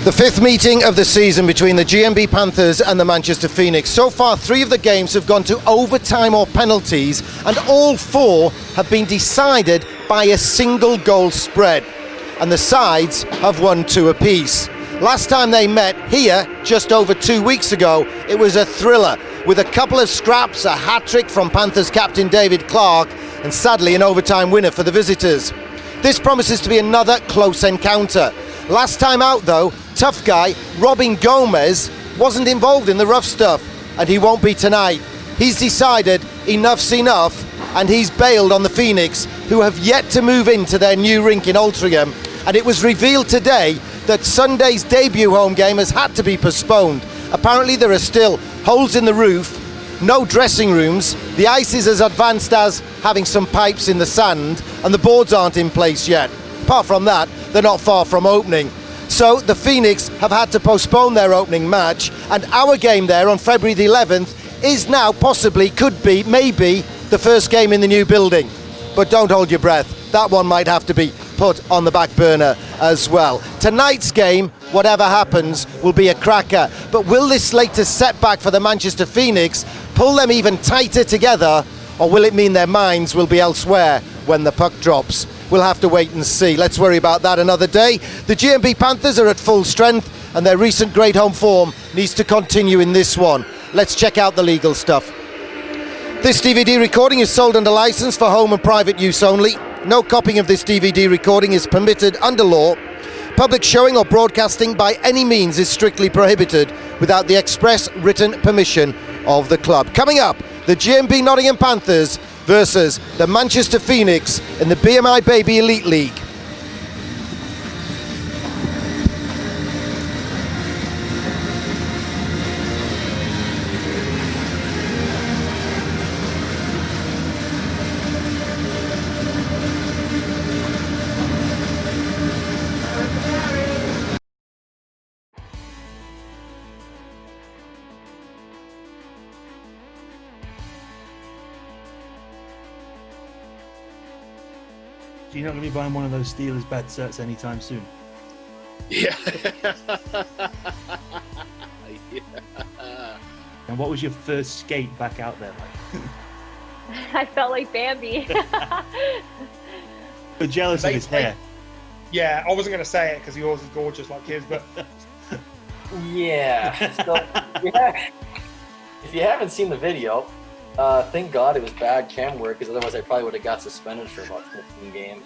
The fifth meeting of the season between the GMB Panthers and the Manchester Phoenix. So far, 3 of the games have gone to overtime or penalties, and all 4 have been decided by a single goal spread. And the sides have won 2 apiece. Last time they met here, just over 2 weeks ago, it was a thriller, with a couple of scraps, a hat-trick from Panthers captain David Clark, and sadly an overtime winner for the visitors. This promises to be another close encounter. Last time out though, tough guy Robin Gomez wasn't involved in the rough stuff, and he won't be tonight. He's decided enough's enough, and he's bailed on the Phoenix, who have yet to move into their new rink in Altrincham. And it was revealed today that Sunday's debut home game has had to be postponed. Apparently there are still holes in the roof, no dressing rooms, the ice is as advanced as having some pipes in the sand, and the boards aren't in place yet. Apart from that, they're not far from opening. So the Phoenix have had to postpone their opening match, and our game there on February the 11th is now possibly, could be, maybe the first game in the new building. But don't hold your breath, that one might have to be put on the back burner as well. Tonight's game, whatever happens, will be a cracker. But will this latest setback for the Manchester Phoenix pull them even tighter together, or will it mean their minds will be elsewhere when the puck drops? We'll have to wait and see. Let's worry about that another day. The GMB Panthers are at full strength, and their recent great home form needs to continue in this one. Let's check out the legal stuff. This DVD recording is sold under license for home and private use only. No copying of this DVD recording is permitted under law. Public showing or broadcasting by any means is strictly prohibited without the express written permission of the club. Coming up, the GMB Nottingham Panthers versus the Manchester Phoenix in the BMI Baby Elite League. You're not going to be buying one of those Steelers bad sets anytime soon. Yeah. Yeah. And what was your first skate back out there like? I felt like Bambi. You're jealous of his hair. Yeah, I wasn't going to say it because yours is gorgeous like his, but... Yeah. So, yeah. If you haven't seen the video, thank God it was bad cam work, because otherwise I probably would have got suspended for about 15 games.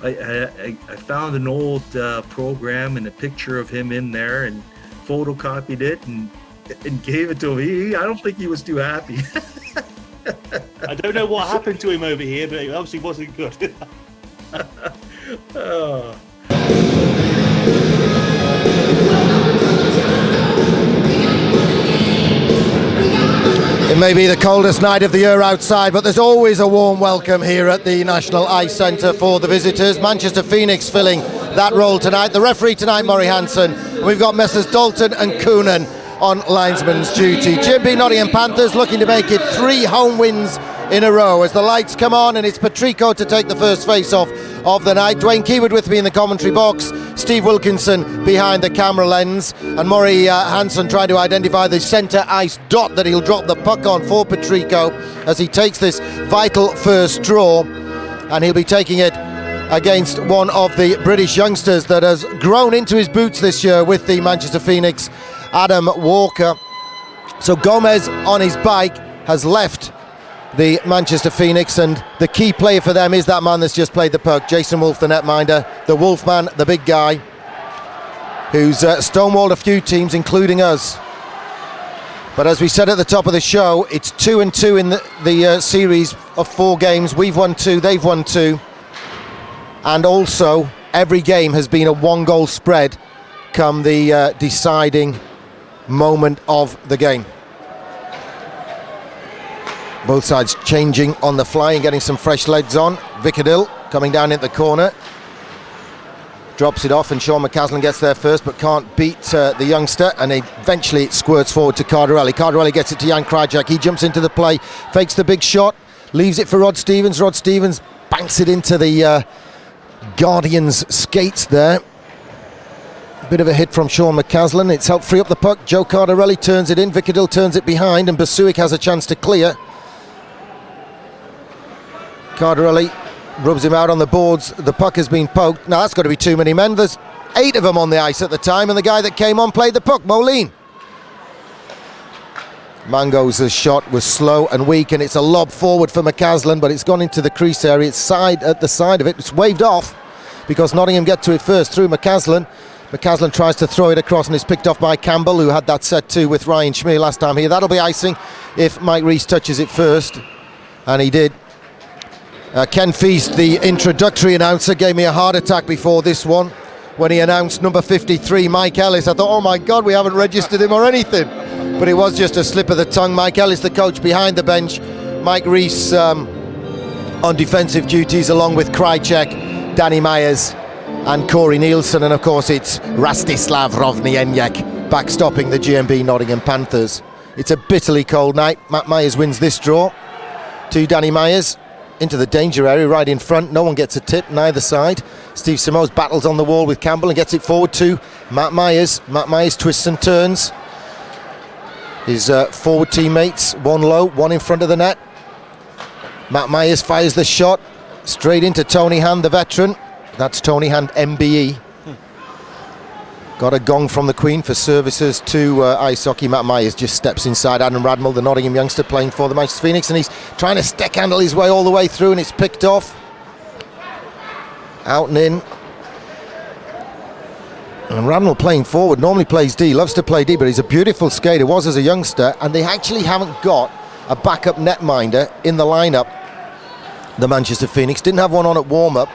I found an old program and a picture of him in there and photocopied it and gave it to him. I don't think he was too happy. I don't know what happened to him over here, but it obviously wasn't good. Oh. It may be the coldest night of the year outside, but there's always a warm welcome here at the National Ice Centre for the visitors. Manchester Phoenix filling that role tonight. The referee tonight, Murray Hansen. We've got Messrs Dalton and Coonan on linesman's duty. GMB Nottingham Panthers looking to make it 3 home wins in a row as the lights come on, and it's Patrico to take the first face-off of the night. Dwayne Keywood with me in the commentary box, Steve Wilkinson behind the camera lens, and Murray Hansen trying to identify the centre ice dot that he'll drop the puck on for Patrico as he takes this vital first draw, and he'll be taking it against one of the British youngsters that has grown into his boots this year with the Manchester Phoenix, Adam Walker. So Gomez on his bike has left the Manchester Phoenix, and the key player for them is that man that's just played the puck, Jason Wolf, the netminder, the Wolfman, the big guy, who's stonewalled a few teams, including us. But as we said at the top of the show, it's 2-2 in the series of 4 games. We've won 2, they've won 2. And also, every game has been a 1-goal spread come the deciding moment of the game. Both sides changing on the fly and getting some fresh legs on. Vickadil coming down into the corner. Drops it off, and Sean McCaslin gets there first but can't beat the youngster, and eventually it squirts forward to Cardarelli. Cardarelli gets it to Jan Krajak. He jumps into the play, fakes the big shot, leaves it for Rod Stevens. Rod Stevens banks it into the Guardians' skates there. Bit of a hit from Sean McCaslin. It's helped free up the puck. Joe Cardarelli turns it in. Vicadil turns it behind, and Basuic has a chance to clear. Cardarelli rubs him out on the boards. The puck has been poked. Now that's got to be too many men. There's 8 of them on the ice at the time, and the guy that came on played the puck, Moline. Mango's shot was slow and weak, and it's a lob forward for McCaslin, but it's gone into the crease area. It's at the side of it. It's waved off because Nottingham get to it first through McCaslin. McCaslin tries to throw it across, and it's picked off by Campbell, who had that set too with Ryan Schmier last time here. That'll be icing if Mike Rees touches it first, and he did. Ken Feast, the introductory announcer, gave me a heart attack before this one when he announced number 53, Mike Ellis. I thought, oh my God, we haven't registered him or anything. But it was just a slip of the tongue. Mike Ellis, the coach behind the bench. Mike Rees on defensive duties, along with Krajcek, Danny Myers and Corey Nielsen. And of course it's Rastislav Rovnienyak backstopping the GMB Nottingham Panthers. It's a bitterly cold night. Matt Myers wins this draw to Danny Myers into the danger area right in front. No one gets a tip, neither side. Steve Simoes battles on the wall with Campbell and gets it forward to Matt Myers. Matt Myers twists and turns. His forward teammates, one low, one in front of the net. Matt Myers fires the shot straight into Tony Hand, the veteran. That's Tony Hand, MBE. Got a gong from the Queen for services to ice hockey. Matt Myers just steps inside Adam Radmel, the Nottingham youngster playing for the Manchester Phoenix, and he's trying to stick handle his way all the way through, and it's picked off. Out and in. And Radmel playing forward, normally plays D, loves to play D, but he's a beautiful skater, was as a youngster, and they actually haven't got a backup netminder in the lineup. The Manchester Phoenix didn't have one on at warm-up.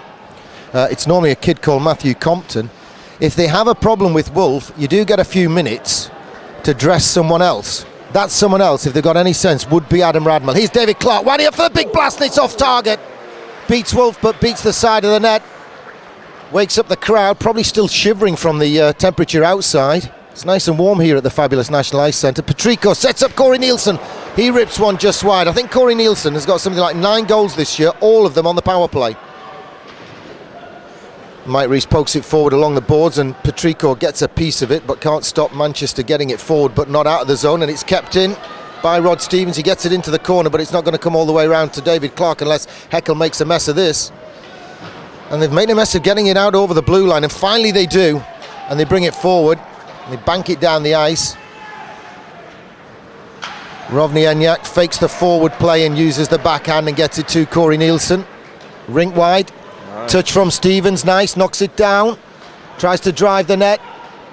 It's normally a kid called Matthew Compton. If they have a problem with Wolf, you do get a few minutes to dress someone else. That someone else, if they've got any sense, would be Adam Radmel. Here's David Clark, winding up for the big blast, and it's off target. Beats Wolf, but beats the side of the net. Wakes up the crowd, probably still shivering from the temperature outside. It's nice and warm here at the fabulous National Ice Centre. Patrico sets up Corey Nielsen. He rips one just wide. I think Corey Nielsen has got something like 9 goals this year, all of them on the power play. Mike Rees pokes it forward along the boards, and Patrico gets a piece of it but can't stop Manchester getting it forward, but not out of the zone, and it's kept in by Rod Stevens. He gets it into the corner, but it's not going to come all the way around to David Clark unless Heckel makes a mess of this. And they've made a mess of getting it out over the blue line, and finally they do, and they bring it forward and they bank it down the ice. Rovnienyak fakes the forward play and uses the backhand and gets it to Corey Nielsen. Rink wide. Touch from Stevens, nice, knocks it down, tries to drive the net.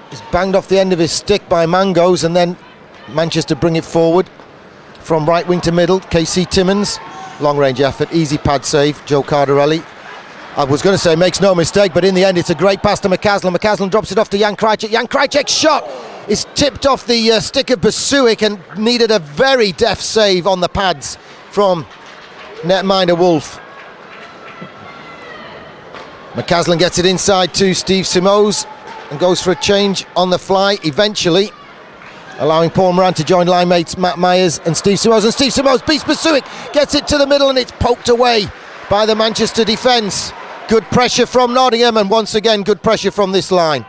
He's banged off the end of his stick by Mangos, and then Manchester bring it forward from right wing to middle. KC Timmins, long range effort, easy pad save. Joe Cardarelli, I was going to say makes no mistake, but in the end it's a great pass to McCaslin. McCaslin drops it off to Jan Krajcek. Jan Krajcek's shot is tipped off the stick of Basuic and needed a very deft save on the pads from netminder Wolf. McCaslin gets it inside to Steve Simoes and goes for a change on the fly eventually, allowing Paul Moran to join line mates Matt Myers and Steve Simoes. And Steve Simoes beats Basuic, gets it to the middle, and it's poked away by the Manchester defence. Good pressure from Nottingham, and once again good pressure from this line.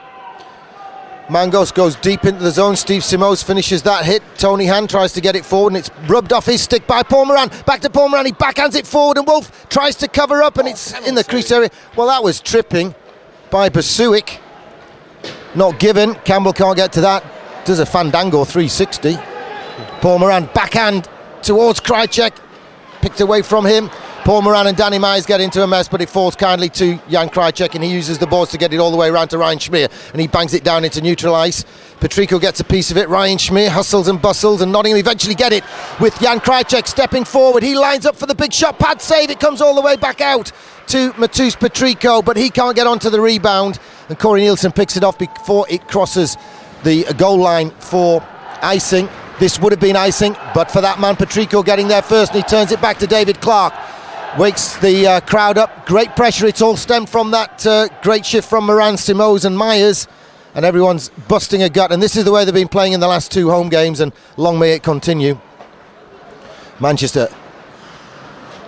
Mangos goes deep into the zone. Steve Simoes finishes that hit. Tony Hand tries to get it forward, and it's rubbed off his stick by Paul Moran. Back to Paul Moran, he backhands it forward, and Wolf tries to cover up, and it's in the crease area. Well, that was tripping by Basuic. Not given. Campbell can't get to that. Does a Fandango 360. Paul Moran backhand towards Krajcek. Picked away from him. Paul Moran and Danny Myers get into a mess, but it falls kindly to Jan Krajcek, and he uses the boards to get it all the way around to Ryan Schmier, and he bangs it down into neutral ice. Patrico gets a piece of it. Ryan Schmier hustles and bustles, and Nottingham eventually get it with Jan Krajcek stepping forward. He lines up for the big shot, pad save. It comes all the way back out to Matus Patrico, but he can't get onto the rebound, and Corey Nielsen picks it off before it crosses the goal line for icing. This would have been icing, but for that man Patrico getting there first, and he turns it back to David Clark. Wakes the crowd up. Great pressure. It's all stemmed from that great shift from Moran, Simoes and Myers, and everyone's busting a gut, and this is the way they've been playing in the last 2 home games, and long may it continue. Manchester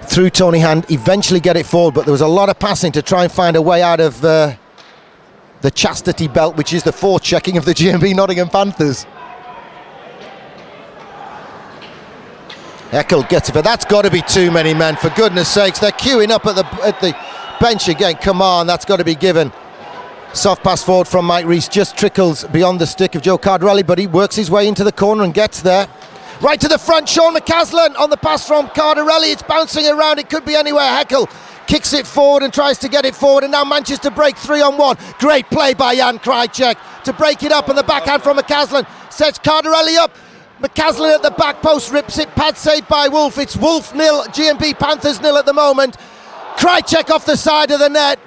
through Tony Hand eventually get it forward, but there was a lot of passing to try and find a way out of the chastity belt, which is the forechecking of the GMB Nottingham Panthers. EIHL gets it, but that's got to be too many men, for goodness sakes. They're queuing up at the bench again. Come on, that's got to be given. Soft pass forward from Mike Rees, just trickles beyond the stick of Joe Cardarelli, but he works his way into the corner and gets there. Right to the front, Sean McCaslin on the pass from Cardarelli. It's bouncing around, it could be anywhere. EIHL kicks it forward and tries to get it forward, and now Manchester break 3-on-1. Great play by Jan Krajcek to break it up, and the backhand from McCaslin sets Cardarelli up. McCaslin at the back post rips it, pad saved by Wolf. It's Wolf 0, GMB Panthers 0 at the moment. Krajcek off the side of the net.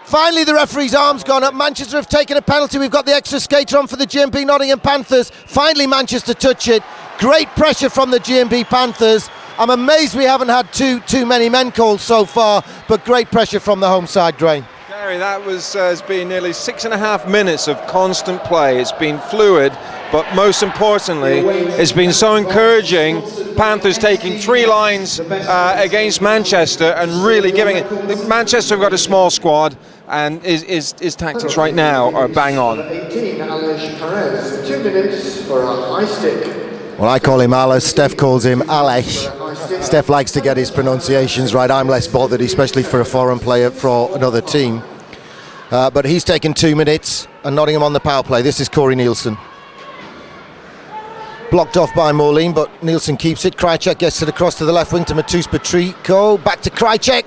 Finally, the referee's arm's gone up. Manchester have taken a penalty. We've got the extra skater on for the GMB Nottingham Panthers. Finally, Manchester touch it. Great pressure from the GMB Panthers. I'm amazed we haven't had too many men called so far, but great pressure from the home side, Drain. Gary, that has been nearly 6.5 minutes of constant play. It's been fluid, but most importantly, it's been so encouraging. Panthers taking 3 lines against Manchester and really giving it. Manchester have got a small squad, and his tactics right now are bang on. 18, Alex Perez, 2 minutes for a high stick. Well, I call him Alice, Steph calls him Alex. Steph likes to get his pronunciations right. I'm less bothered, especially for a foreign player for another team. But he's taken 2 minutes, and Nottingham on the power play. This is Corey Nielsen. Blocked off by Moline, but Nielsen keeps it. Krajcek gets it across to the left wing to Matus Petrico. Back to Krajcek.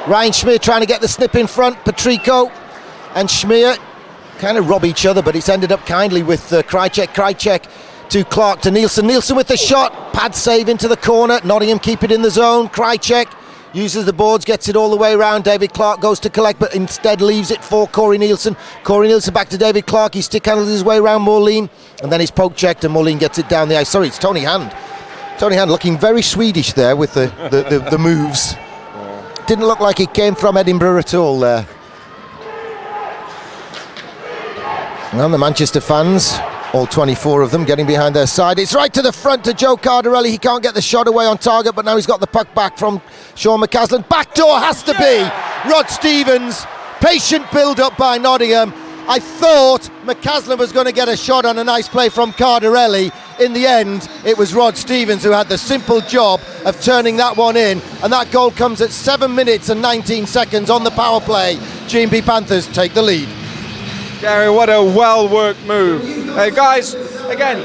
Ryan Schmier trying to get the snip in front. Petrico and Schmier kind of rob each other, but it's ended up kindly with Krajcek. Krajcek to Clark, to Nielsen. Nielsen with the shot. Pad save into the corner. Nottingham keep it in the zone. Krajcek uses the boards, gets it all the way around. David Clark goes to collect, but instead leaves it for Corey Nielsen. Corey Nielsen back to David Clark. He stick handles his way around Moline, and then he's poke checked, and Moline gets it down the ice. Sorry, it's Tony Hand. Tony Hand looking very Swedish there with the moves. Didn't look like he came from Edinburgh at all there. And the Manchester fans, all 24 of them, getting behind their side. It's right to the front to Joe Cardarelli. He can't get the shot away on target, but now he's got the puck back from Sean McCaslin. Backdoor has to be Rod Stevens. Patient build-up by Nottingham. I thought McCaslin was going to get a shot on a nice play from Cardarelli. In the end, it was Rod Stevens who had the simple job of turning that one in, and that goal comes at 7 minutes and 19 seconds on the power play. GMB Panthers take the lead. Gary, what a well-worked move. Guys, again,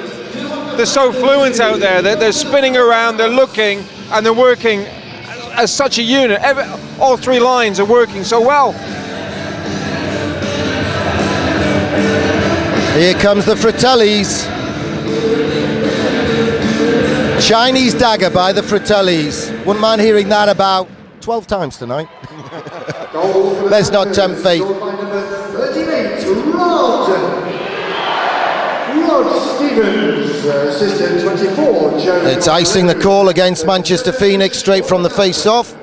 they're so fluent out there. They're spinning around, they're looking, and they're working as such a unit. All 3 lines are working so well. Here comes the Fratellis. Chinese dagger by the Fratellis. Wouldn't mind hearing that about 12 times tonight. Let's not tempt fate. 38, Rod Stevens, assistant 24, Joe. It's icing the call against Manchester Phoenix straight from the face-off.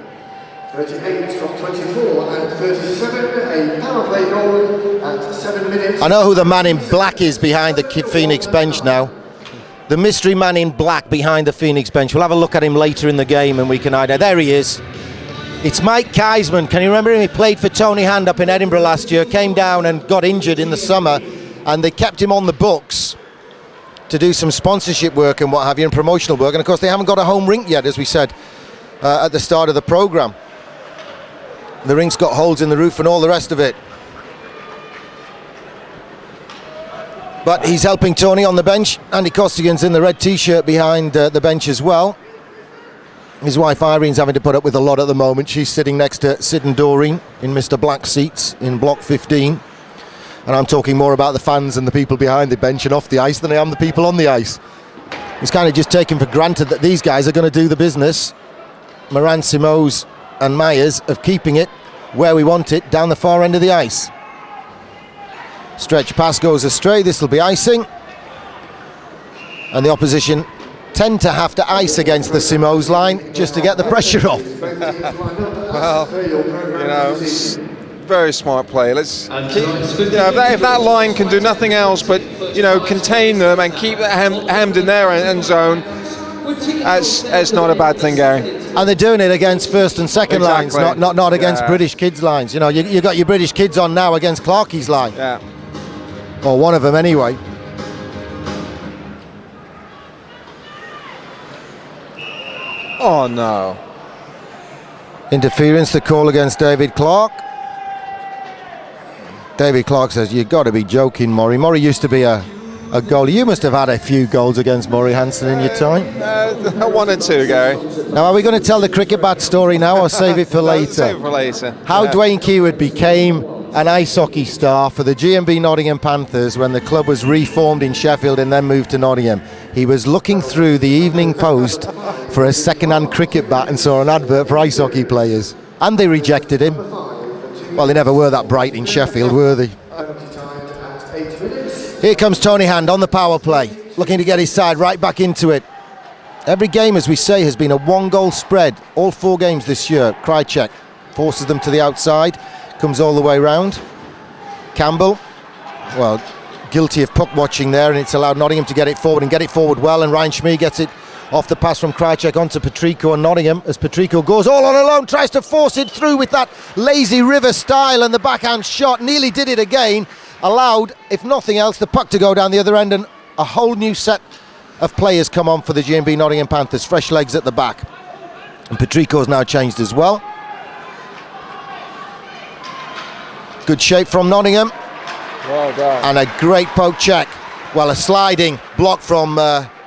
38 from 24 and 37, a power play goal at 7 minutes. I know who the man in black is behind the Phoenix bench now. The mystery man in black behind the Phoenix bench. We'll have a look at him later in the game and we can identify. There he is. It's Mike Keisman. Can you remember him? He played for Tony Hand up in Edinburgh last year, came down and got injured in the summer, and they kept him on the books to do some sponsorship work and what have you, and promotional work. And of course they haven't got a home rink yet, as we said at the start of the programme. The rink's got holes in the roof and all the rest of it. But he's helping Tony on the bench. Andy Costigan's in the red t-shirt behind the bench as well. His wife Irene's having to put up with a lot at the moment. She's sitting next to Sid and Doreen in Mr. Black seats in block 15. And I'm talking more about the fans and the people behind the bench and off the ice than I am the people on the ice. It's kind of just taken for granted that these guys are going to do the business. Moran, Simos and Myers of keeping it where we want it, down the far end of the ice. Stretch pass goes astray. This will be icing. And the opposition tend to have to ice against the Simos line just to get the pressure off. Well, you know, very smart play. Let's keep, if that line can do nothing else but, contain them and keep that hammed in their end zone, That's not a bad thing, Gary. And they're doing it against first and second lines, Exactly. not against Yeah. British kids lines. You know, you got your British kids on now against Clarkie's line, Yeah. or one of them anyway. Oh no. Interference, the call against David Clark. David Clark says, "You've got to be joking, Murray." Murray used to be a goalie. You must have had a few goals against Murray Hansen in your time. 1 or 2, Gary. Now, are we going to tell the cricket bat story now or save it for later? Save it for later. How Yeah. Dwayne Keywood became an ice hockey star for the GMB Nottingham Panthers when the club was reformed in Sheffield and then moved to Nottingham. He was looking through the Evening Post for a second-hand cricket bat and saw an advert for ice hockey players. And they rejected him. Well, they never were that bright in Sheffield, were they? Here comes Tony Hand on the power play, looking to get his side right back into it. Every game, as we say, has been a 1-goal spread. All 4 games this year. Krychek forces them to the outside, comes all the way round. Campbell, well, guilty of puck watching there, and it's allowed Nottingham to get it forward and get it forward well, and Ryan Schmee gets it off the pass from Krychek onto Patrico and Nottingham as Patrico goes all on alone, tries to force it through with that lazy river style, and the backhand shot nearly did it again. Allowed, if nothing else, the puck to go down the other end, and a whole new set of players come on for the GMB Nottingham Panthers. Fresh legs at the back. And Patrico's now changed as well. Good shape from Nottingham. Well done. And a great poke check. Well, a sliding block from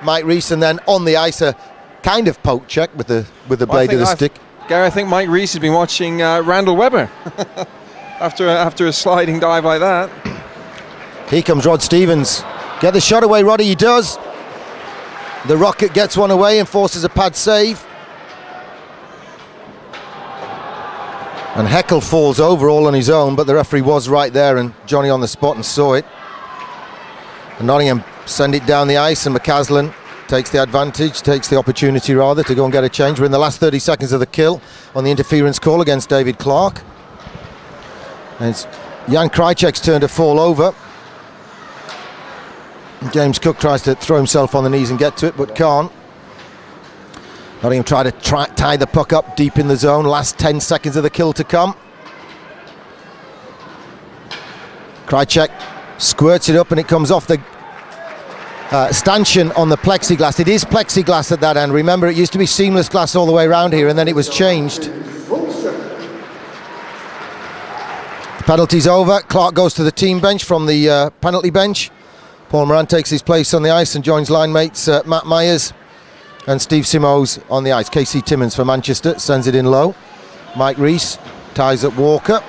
Mike Rees, and then on the ice a kind of poke check with the blade of the stick. Gary, I think Mike Rees has been watching Randall Webber after a sliding dive like that. Here comes Rod Stevens. Get the shot away, Roddy. He does. The Rocket gets one away and forces a pad save. And Heckel falls over all on his own, but the referee was right there and Johnny on the spot and saw it. And Nottingham send it down the ice, and McCaslin takes the advantage, takes the opportunity rather, to go and get a change. We're in the last 30 seconds of the kill on the interference call against David Clark. And it's Jan Krychek's turn to fall over. James Cook tries to throw himself on the knees and get to it, but can't. Nottingham try to tie the puck up deep in the zone. Last 10 seconds of the kill to come. Krychek squirts it up and it comes off the stanchion on the plexiglass. It is plexiglass at that end. Remember, it used to be seamless glass all the way around here, and then it was changed. The penalty's over. Clark goes to the team bench from the penalty bench. Paul Moran takes his place on the ice and joins line mates Matt Myers and Steve Simos on the ice. Casey Timmins for Manchester sends it in low. Mike Rees ties up Walker.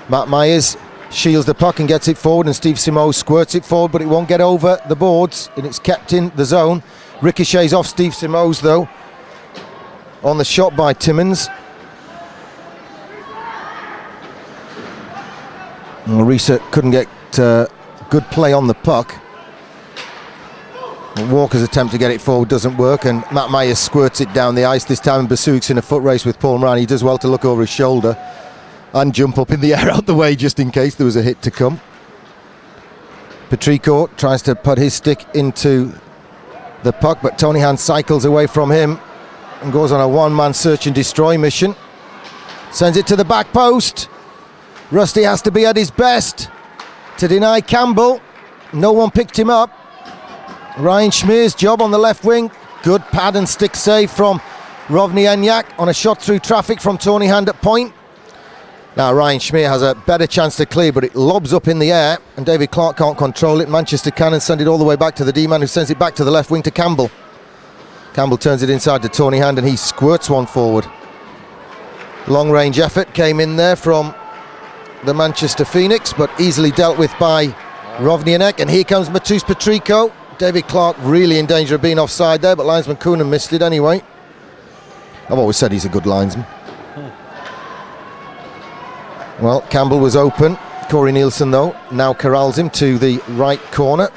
Matt Myers shields the puck and gets it forward, and Steve Simos squirts it forward, but it won't get over the boards, and it's kept in the zone. Ricochets off Steve Simos though on the shot by Timmins. Rees couldn't get good play on the puck. Walker's attempt to get it forward doesn't work, and Matt Myers squirts it down the ice. This time Basuk's in a foot race with Paul Moran. He does well to look over his shoulder and jump up in the air out the way just in case there was a hit to come. Patrico tries to put his stick into the puck, but Tony Hand cycles away from him and goes on a one-man search and destroy mission. Sends it to the back post. Rusty has to be at his best to deny Campbell. No one picked him up. Ryan Schmeer's job on the left wing. Good pad and stick save from Rovny Enyak on a shot through traffic from Tony Hand at point. Now Ryan Schmeer has a better chance to clear, but it lobs up in the air and David Clark can't control it. Manchester can send it all the way back to the D-man, who sends it back to the left wing to Campbell. Campbell turns it inside to Tony Hand and he squirts one forward. Long range effort came in there from the Manchester Phoenix, but easily dealt with by Rovnianek. And here comes Matus Patrico. David Clark really in danger of being offside there, but linesman Coonan missed it anyway. I've always said he's a good linesman. Well, Campbell was open. Corey Nielsen though now corrals him to the right corner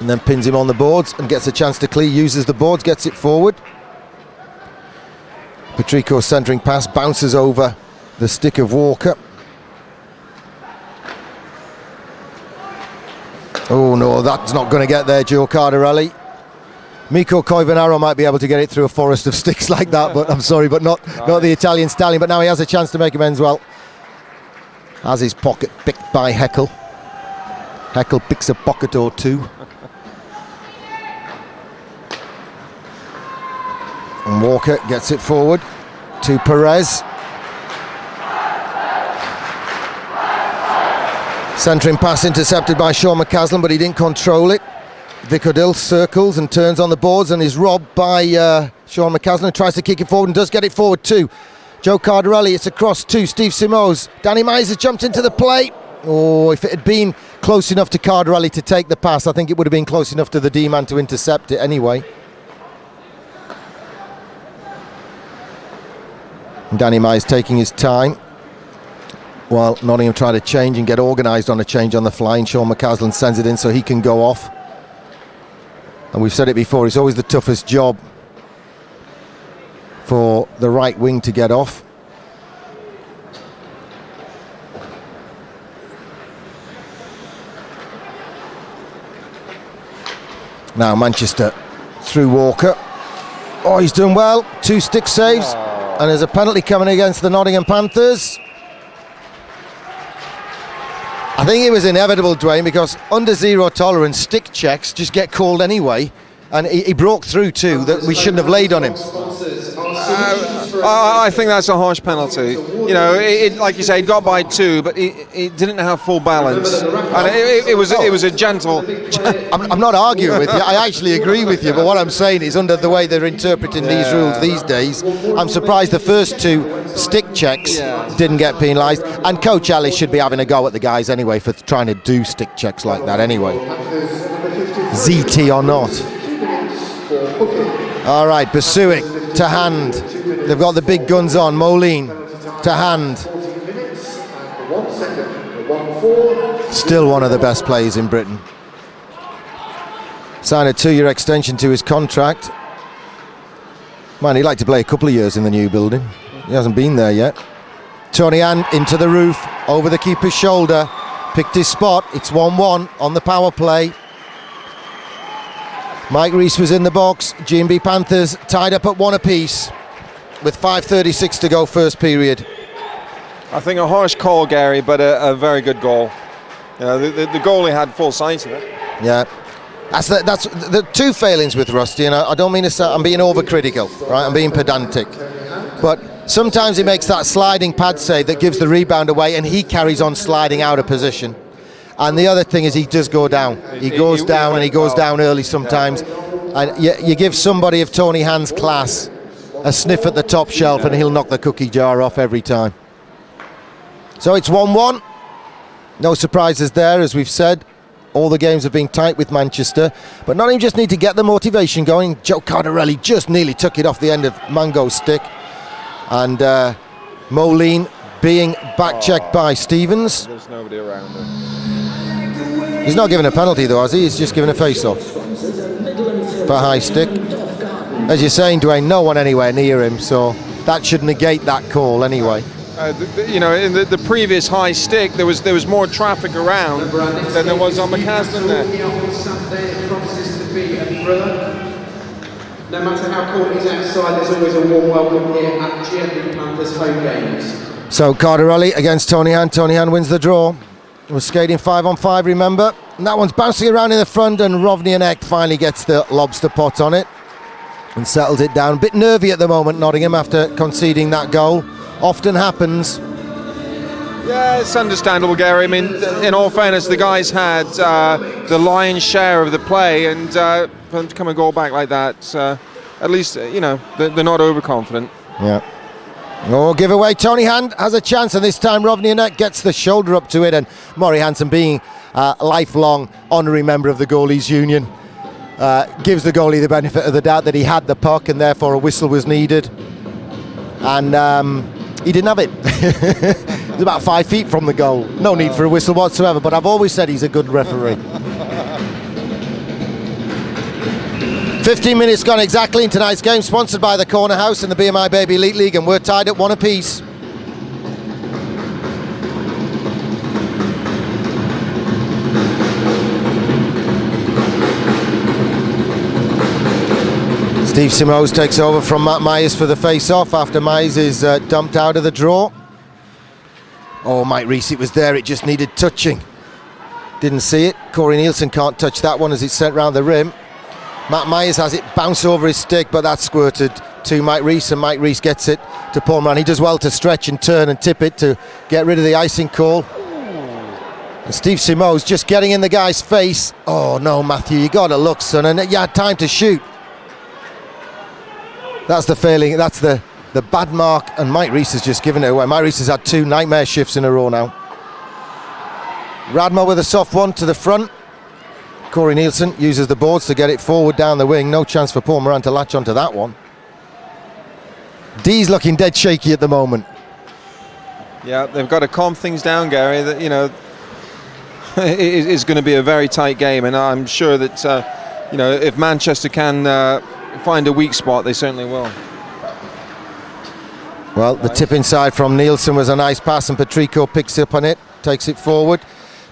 and then pins him on the boards and gets a chance to clear, uses the boards, gets it forward. Patrico's centering pass bounces over the stick of Walker. Oh no, that's not going to get there, Joe Cardarelli. Mikko Koivunaaro might be able to get it through a forest of sticks like that, but I'm sorry, but not the Italian stallion. But now he has a chance to make amends well. Has his pocket picked by Heckel. Heckel picks a pocket or two. And Walker gets it forward to Perez. Centering pass intercepted by Sean McCaslin, but he didn't control it. Vic O'Dill circles and turns on the boards and is robbed by Sean McCaslin, tries to kick it forward and does get it forward too. Joe Cardarelli, it's across to Steve Simoes. Danny Myers has jumped into the plate. Oh, if it had been close enough to Cardarelli to take the pass, I think it would have been close enough to the D-man to intercept it anyway. And Danny Myers taking his time while Nottingham try to change and get organised on a change on the fly, and Sean McCaslin sends it in so he can go off. And we've said it before, it's always the toughest job for the right wing to get off. Now Manchester through Walker. Oh, he's done well. 2 stick saves. And there's a penalty coming against the Nottingham Panthers. I think it was inevitable, Dwayne, because under zero tolerance, stick checks just get called anyway. And he broke through too, that we shouldn't have laid on him. I think that's a harsh penalty. You know, like you say, he got by 2, but he didn't have full balance. And it was a gentle. I'm not arguing with you. I actually agree with you. But what I'm saying is, under the way they're interpreting these rules these days, I'm surprised the first 2 stick checks didn't get penalised. And Coach Ellis should be having a go at the guys anyway for trying to do stick checks like that anyway. ZT or not. All right, Basuic to hand. They've got the big guns on. Moline to hand. Still one of the best players in Britain. Signed a 2-year extension to his contract. Man, he'd like to play a couple of years in the new building. He hasn't been there yet. Tony Hand into the roof, over the keeper's shoulder. Picked his spot. It's 1-1 on the power play. Mike Rees was in the box. G&B Panthers tied up at 1 apiece with 5:36 to go first period. I think a harsh call, Gary, but a very good goal. You know, the goalie had full sight of it. Yeah, that's the 2 failings with Rusty, and I don't mean to say I'm being overcritical, right? I'm being pedantic, but sometimes he makes that sliding pad save that gives the rebound away, and he carries on sliding out of position. And the other thing is he does go down. He goes down, and he goes down early sometimes. And you give somebody of Tony Hand's class a sniff at the top shelf and he'll knock the cookie jar off every time. So it's 1-1. No surprises there, as we've said. All the games have been tight with Manchester. But Nottingham just need to get the motivation going. Joe Cardarelli just nearly took it off the end of Mango's stick. And Moline being back-checked by Stevens. There's nobody around him. He's not given a penalty though, has he? He's just given a face-off for high stick. As you're saying, Dwayne, no one anywhere near him, so that should negate that call anyway. You know, in the previous high stick, there was more traffic around than there was on McCaslin there. No matter how cold it is outside, there's always a warm welcome here at GMB Panthers home games. So Cardarelli against Tony Hand. Tony Hand wins the draw. We're skating 5-on-5, remember? And that one's bouncing around in the front, and Rovnianek finally gets the lobster pot on it and settles it down. A bit nervy at the moment, Nottingham, after conceding that goal. Often happens. Yeah, it's understandable, Gary. I mean, in all fairness, the guys had the lion's share of the play, and for them to come and goal back like that, at least, you know, they're not overconfident. Yeah. Oh, give away. Tony Hand has a chance, and this time Rovnianek gets the shoulder up to it, and Maury Hansen, being a lifelong honorary member of the Goalies Union, gives the goalie the benefit of the doubt that he had the puck and therefore a whistle was needed. And he didn't have it. It was about 5 feet from the goal. No need for a whistle whatsoever, but I've always said he's a good referee. 15 minutes gone exactly in tonight's game, sponsored by the Corner House and the BMI Baby Elite League, and we're tied at 1 apiece. Steve Simoes takes over from Matt Myers for the face-off after Myers is dumped out of the draw. Oh, Mike Rees, it was there, it just needed touching. Didn't see it. Corey Nielsen can't touch that one as it's sent round the rim. Matt Myers has it bounce over his stick, but that's squirted to Mike Rees, and Mike Rees gets it to Paul Moran. He does well to stretch and turn and tip it to get rid of the icing call. And Steve Simoes just getting in the guy's face. Oh no, Matthew, you got to look, son, and you had time to shoot. That's the failing, that's the bad mark, and Mike Rees has just given it away. Mike Rees has had 2 nightmare shifts in a row now. Radmo with a soft one to the front. Corey Nielsen uses the boards to get it forward down the wing. No chance for Paul Moran to latch onto that one. D's looking dead shaky at the moment. Yeah, they've got to calm things down, Gary. That, you know, it is going to be a very tight game, and I'm sure that you know, if Manchester can find a weak spot, they certainly will. Well, the tip inside from Nielsen was a nice pass, and Patrico picks up on it, takes it forward,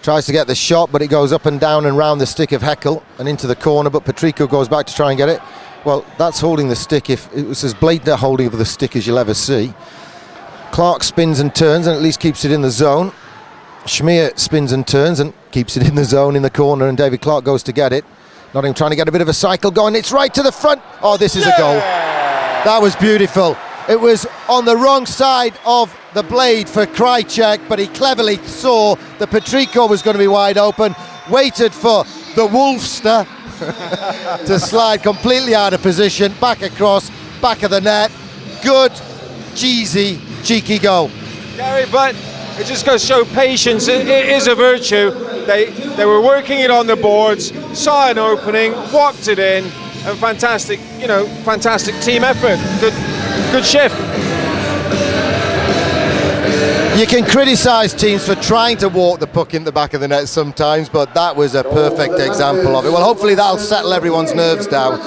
tries to get the shot, but it goes up and down and round the stick of Heckel and into the corner, but Patrico goes back to try and get it. Well, that's holding the stick. If it was as blatant a holding of the stick as you'll ever see. Clark spins and turns and at least keeps it in the zone. Schmier spins and turns and keeps it in the zone in the corner, and David Clark goes to get it. Nottingham trying to get a bit of a cycle going. It's right to the front. Oh, this is a goal. That was beautiful. It was on the wrong side of the blade for Krajcek, but he cleverly saw that Patrico was going to be wide open, waited for the Wolfster to slide completely out of position, back across, back of the net. Good, cheesy, cheeky goal. Gary, but it just goes to show patience. It is a virtue. They were working it on the boards, saw an opening, walked it in, and fantastic, you know, fantastic team effort. Good shift. You can criticise teams for trying to walk the puck in the back of the net sometimes, but that was a perfect example of it. Well, hopefully that'll settle everyone's nerves down,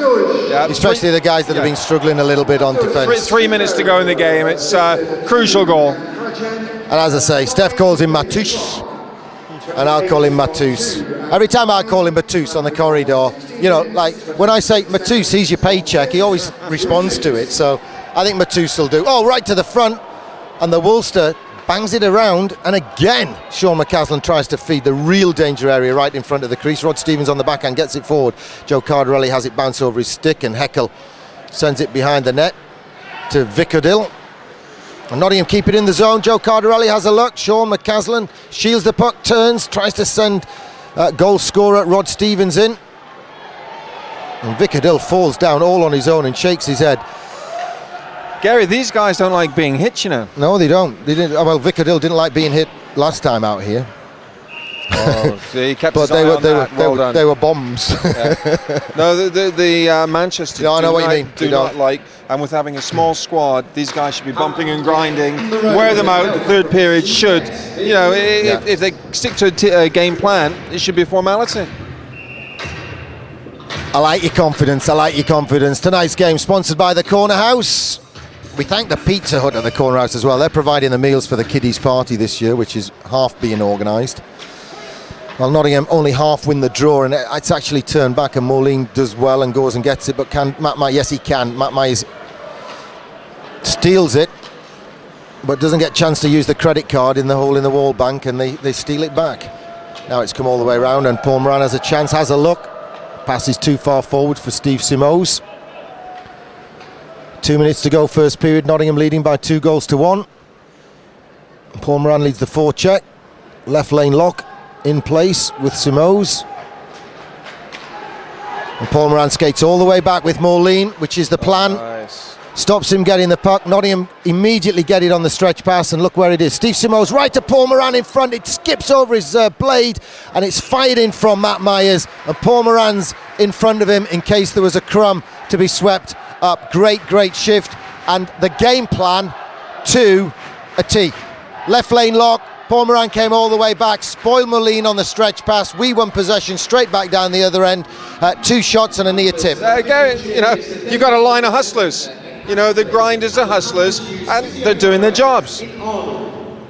especially the guys that have been struggling a little bit on defence. 3 minutes to go in the game. It's a crucial goal. And as I say, Steph calls him Matouche, and I'll call him Matus. Every time I call him Matus on the corridor, you know, like when I say Matus, here's your paycheck, he always responds to it. So I think Matus will do. Oh, right to the front, and the Wolfster bangs it around, and again Sean McCaslin tries to feed the real danger area right in front of the crease. Rod Stevens on the backhand gets it forward. Joe Cardarelli has it bounce over his stick, and Heckel sends it behind the net to Vicodil. And Nottingham keep it in the zone. Joe Cardarelli has a look. Sean McCaslin shields the puck, turns, tries to send goal scorer Rod Stevens in, and Vicodil falls down all on his own and shakes his head. Gary, these guys don't like being hit, you know. No, they don't. They didn't. Well, Vicodil didn't like being hit last time out here. Oh, so he kept but his eye on they were bombs. Yeah. No, the Manchester I know what you mean. do not like, and with having a small squad, these guys should be bumping and grinding, wear them out. The third period should, you know, if they stick to a game plan, it should be a formality. I like your confidence. I like your confidence. Tonight's game sponsored by the Corner House. We thank the Pizza Hut at the Corner House as well. They're providing the meals for the kiddies' party this year, which is half being organised. Well, Nottingham only half win the draw, and it's actually turned back, and Moline does well and goes and gets it, but can Matt Myers? Yes, he can. Matt Myers steals it, but doesn't get a chance to use the credit card in the hole in the wall bank, and they steal it back. Now it's come all the way around, and Paul Moran has a chance, has a look. Pass is too far forward for Steve Simoes. 2 minutes to go, first period. Nottingham leading by 2-1. Paul Moran leads the forecheck. Left lane lock in place with Simoes. And Paul Moran skates all the way back with Moline, which is the plan. Nice. Stops him getting the puck. Nottingham immediately get it on the stretch pass, and look where it is. Steve Simoes right to Paul Moran in front. It skips over his blade, and it's fired in from Matt Myers. And Paul Moran's in front of him in case there was a crumb to be swept up. Great shift, and the game plan to a T. Left lane lock. Paul Moran came all the way back, spoiled Moline on the stretch pass. We won possession straight back down the other end. 2 shots and a near tip. Gary, you know, you've got a line of hustlers. You know, the grinders are hustlers, and they're doing their jobs.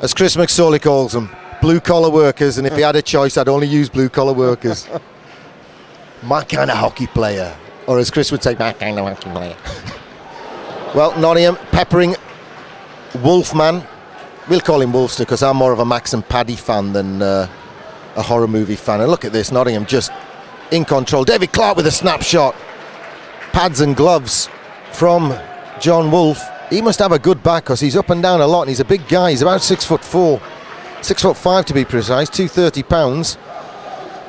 As Chris McSorley calls them, blue-collar workers, and if he had a choice, I'd only use blue-collar workers. My kind of hockey player. Or as Chris would say, that kind of player. Well, Nottingham peppering Wolfman. We'll call him Wolfster because I'm more of a Max and Paddy fan than a horror movie fan. And look at this, Nottingham just in control. David Clark with a snapshot. Pads and gloves from John Wolfe. He must have a good back because he's up and down a lot and he's a big guy. He's about 6'4", 6'5" to be precise, 230 pounds,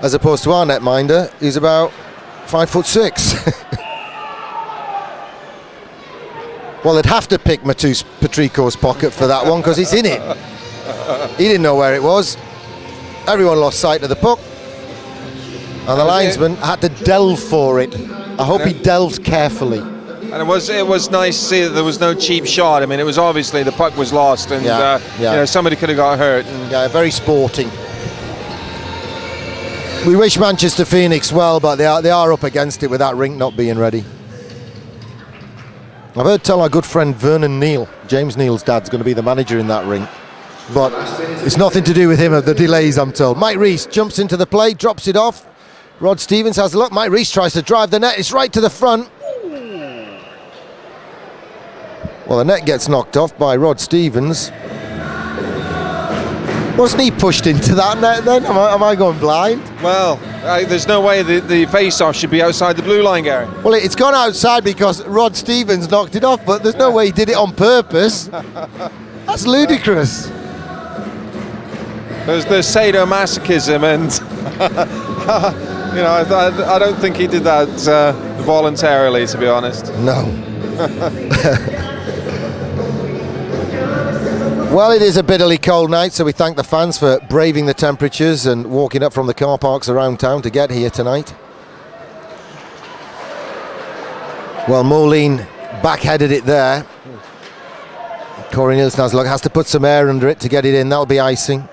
as opposed to our netminder, who's about 5'6". Well, they'd have to pick Matus Patrico's pocket for that one because it's in it. He didn't know where it was. Everyone lost sight of the puck. And the linesman had to delve for it. I hope he delved carefully. And it was nice to see that there was no cheap shot. I mean, it was obviously the puck was lost, and you know, somebody could have got hurt. And yeah, very sporting. We wish Manchester Phoenix well, but they are up against it with that rink not being ready. I've heard tell our good friend Vernon Neal, James Neal's dad's going to be the manager in that rink. But it's nothing to do with him, the delays, I'm told. Mike Rees jumps into the play, drops it off. Rod Stevens has a look. Mike Rees tries to drive the net. It's right to the front. Well, the net gets knocked off by Rod Stevens. Wasn't he pushed into that net then? Am I going blind? well, there's no way the face-off should be outside the blue line, Gary. Well, it's gone outside because Rod Stevens knocked it off, but there's no way he did it on purpose. That's ludicrous. There's the sadomasochism, and you know, I don't think he did that voluntarily, to be honest. No. Well, it is a bitterly cold night, so we thank the fans for braving the temperatures and walking up from the car parks around town to get here tonight. Well, Moline backheaded it there. Corey Nielsen has to put some air under it to get it in. That'll be icing.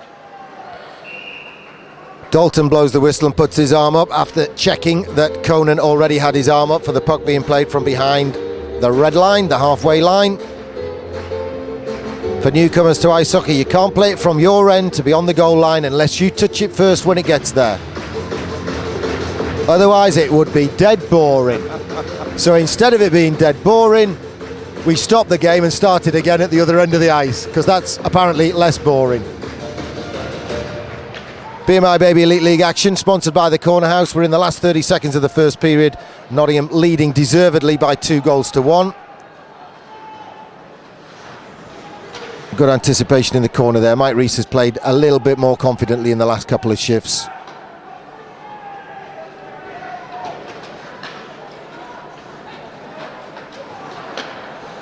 Dalton blows the whistle and puts his arm up after checking that Conan already had his arm up for the puck being played from behind the red line, the halfway line. For newcomers to ice hockey, you can't play it from your end to be on the goal line unless you touch it first when it gets there. Otherwise it would be dead boring. So instead of it being dead boring, we stopped the game and started again at the other end of the ice, because that's apparently less boring. BMI Baby Elite League action, sponsored by the Corner House. We're in the last 30 seconds of the first period. Nottingham leading deservedly by 2-1. Good anticipation in the corner there. Mike Rees has played a little bit more confidently in the last couple of shifts.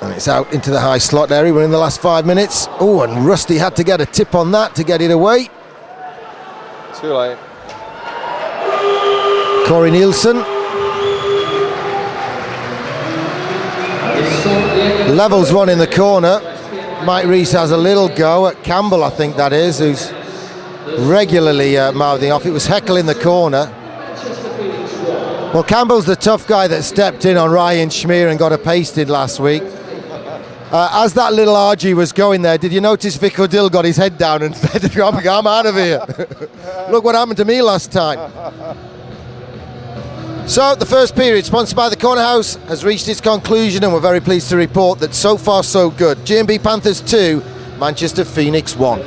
And it's out into the high slot area. We're in the last 5 minutes. Oh, and Rusty had to get a tip on that to get it away. Too late. Corey Nielsen. Levels one in the corner. Mike Rees has a little go at Campbell, I think that is, who's regularly mouthing off. It was Heckle in the corner. Well, Campbell's the tough guy that stepped in on Ryan Schmier and got a pasted last week. As that little RG was going there, did you notice Vic O'Dill got his head down and said, I'm out of here. Look what happened to me last time. So the first period, sponsored by the Corner House, has reached its conclusion, and we're very pleased to report that so far so good. G&B Panthers 2, Manchester Phoenix 1.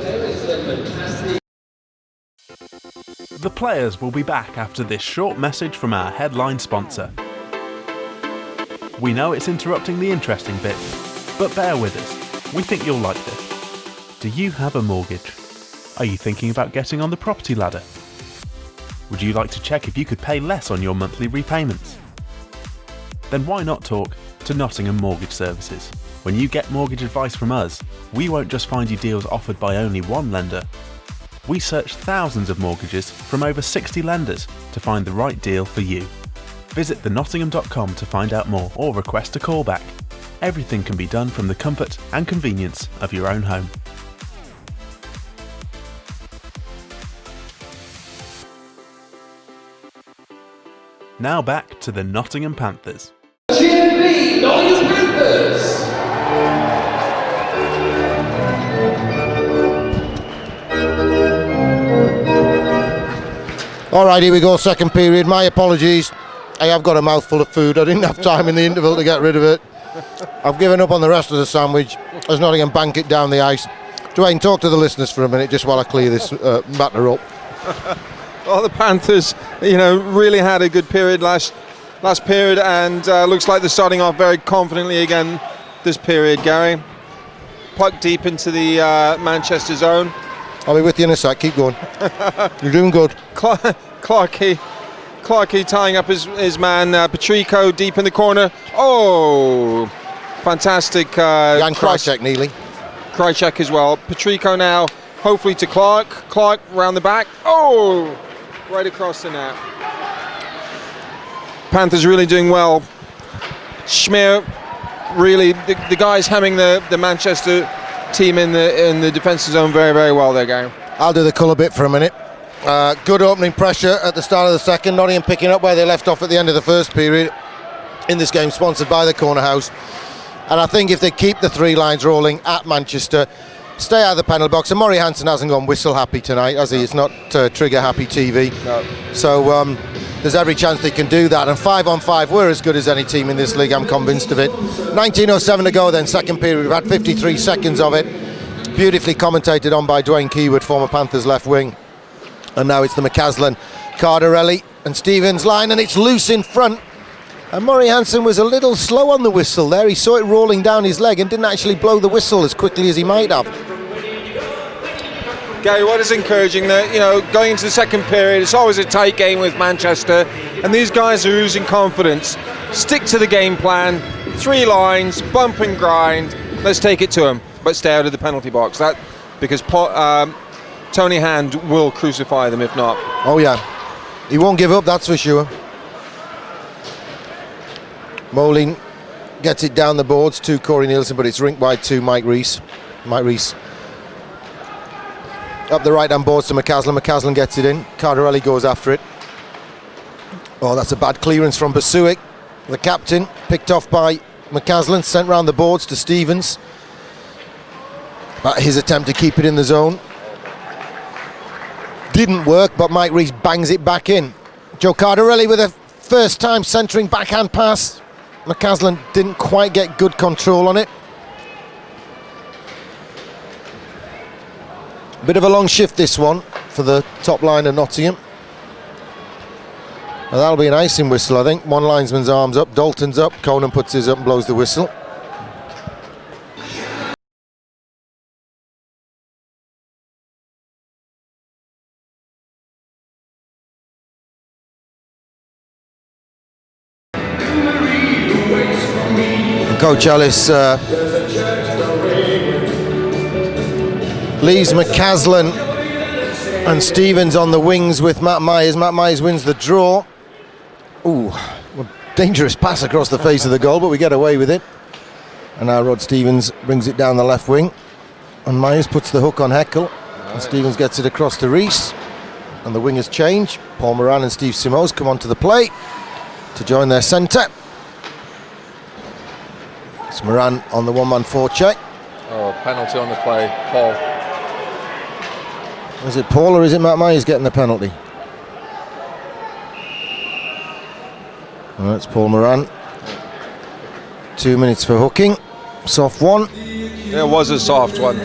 The players will be back after this short message from our headline sponsor. We know it's interrupting the interesting bit, but bear with us. We think you'll like this. Do you have a mortgage? Are you thinking about getting on the property ladder? Would you like to check if you could pay less on your monthly repayments? Then why not talk to Nottingham Mortgage Services? When you get mortgage advice from us, we won't just find you deals offered by only one lender. We search thousands of mortgages from over 60 lenders to find the right deal for you. Visit thenottingham.com to find out more or request a callback. Everything can be done from the comfort and convenience of your own home. Now back to the Nottingham Panthers. G&B Nottingham Panthers! All right, here we go, second period. My apologies. I have got a mouthful of food. I didn't have time in the interval to get rid of it. I've given up on the rest of the sandwich as Nottingham bank it down the ice. Dwayne, talk to the listeners for a minute just while I clear this matter up. Well, the Panthers, really had a good period last period, and looks like they're starting off very confidently again this period, Gary. Puck deep into the Manchester zone. I'll be with you in a sec. Keep going. You're doing good. Clarkey tying up his man, Patrico deep in the corner. Oh, fantastic. Jan Krajicek, Neely. Krajicek as well. Patrico now, hopefully to Clark. Clark round the back. Oh, right across the net. Panthers really doing well. Schmeer, really, the guys hemming the Manchester team in the defensive zone very, very well there, Gary. I'll do the colour bit for a minute. Good opening pressure at the start of the second. Nottingham picking up where they left off at the end of the first period. In this game, sponsored by the Corner House. And I think if they keep the three lines rolling at Manchester, stay out of the penalty box. And Murray Hansen hasn't gone whistle happy tonight, has he? It's not trigger happy TV. No. So there's every chance they can do that. And 5-on-5, we're as good as any team in this league. I'm convinced of it. 19:07 to go then, second period. We've had 53 seconds of it. Beautifully commentated on by Dwayne Keywood, former Panthers left wing. And now it's the McCaslin, Cardarelli and Stevens line, and it's loose in front. And Murray Hansen was a little slow on the whistle there. He saw it rolling down his leg and didn't actually blow the whistle as quickly as he might have. Gary, what is encouraging that, going into the second period, it's always a tight game with Manchester, and these guys are losing confidence. Stick to the game plan, three lines, bump and grind, let's take it to them, but stay out of the penalty box. Because Tony Hand will crucify them if not. Oh yeah, he won't give up, that's for sure. Moline gets it down the boards to Corey Nielsen, but it's rink wide to Mike Rees. Mike Rees up the right hand boards to McCaslin. McCaslin gets it in. Cardarelli goes after it. Oh, that's a bad clearance from Basuic. The captain picked off by McCaslin, sent round the boards to Stevens. But his attempt to keep it in the zone didn't work, but Mike Rees bangs it back in. Joe Cardarelli with a first time centering backhand pass. McCaslin didn't quite get good control on it. Bit of a long shift this one for the top line of Nottingham. Well, that'll be an icing whistle, I think. One linesman's arms up, Dalton's up, Conan puts his up and blows the whistle. Coach Ellis leaves McCaslin and Stevens on the wings with Matt Myers. Matt Myers wins the draw. Ooh, a dangerous pass across the face of the goal, but we get away with it. And now Rod Stevens brings it down the left wing. And Myers puts the hook on Heckel. And Stevens gets it across to Rees. And the wingers change. Paul Moran and Steve Simoes come onto the play to join their centre. It's Moran on the one-man forecheck. Oh, penalty on the play, Paul. Is it Paul or is it Matt Myers getting the penalty? Well, it's Paul Moran. 2 minutes for hooking. Soft one. It was a soft one.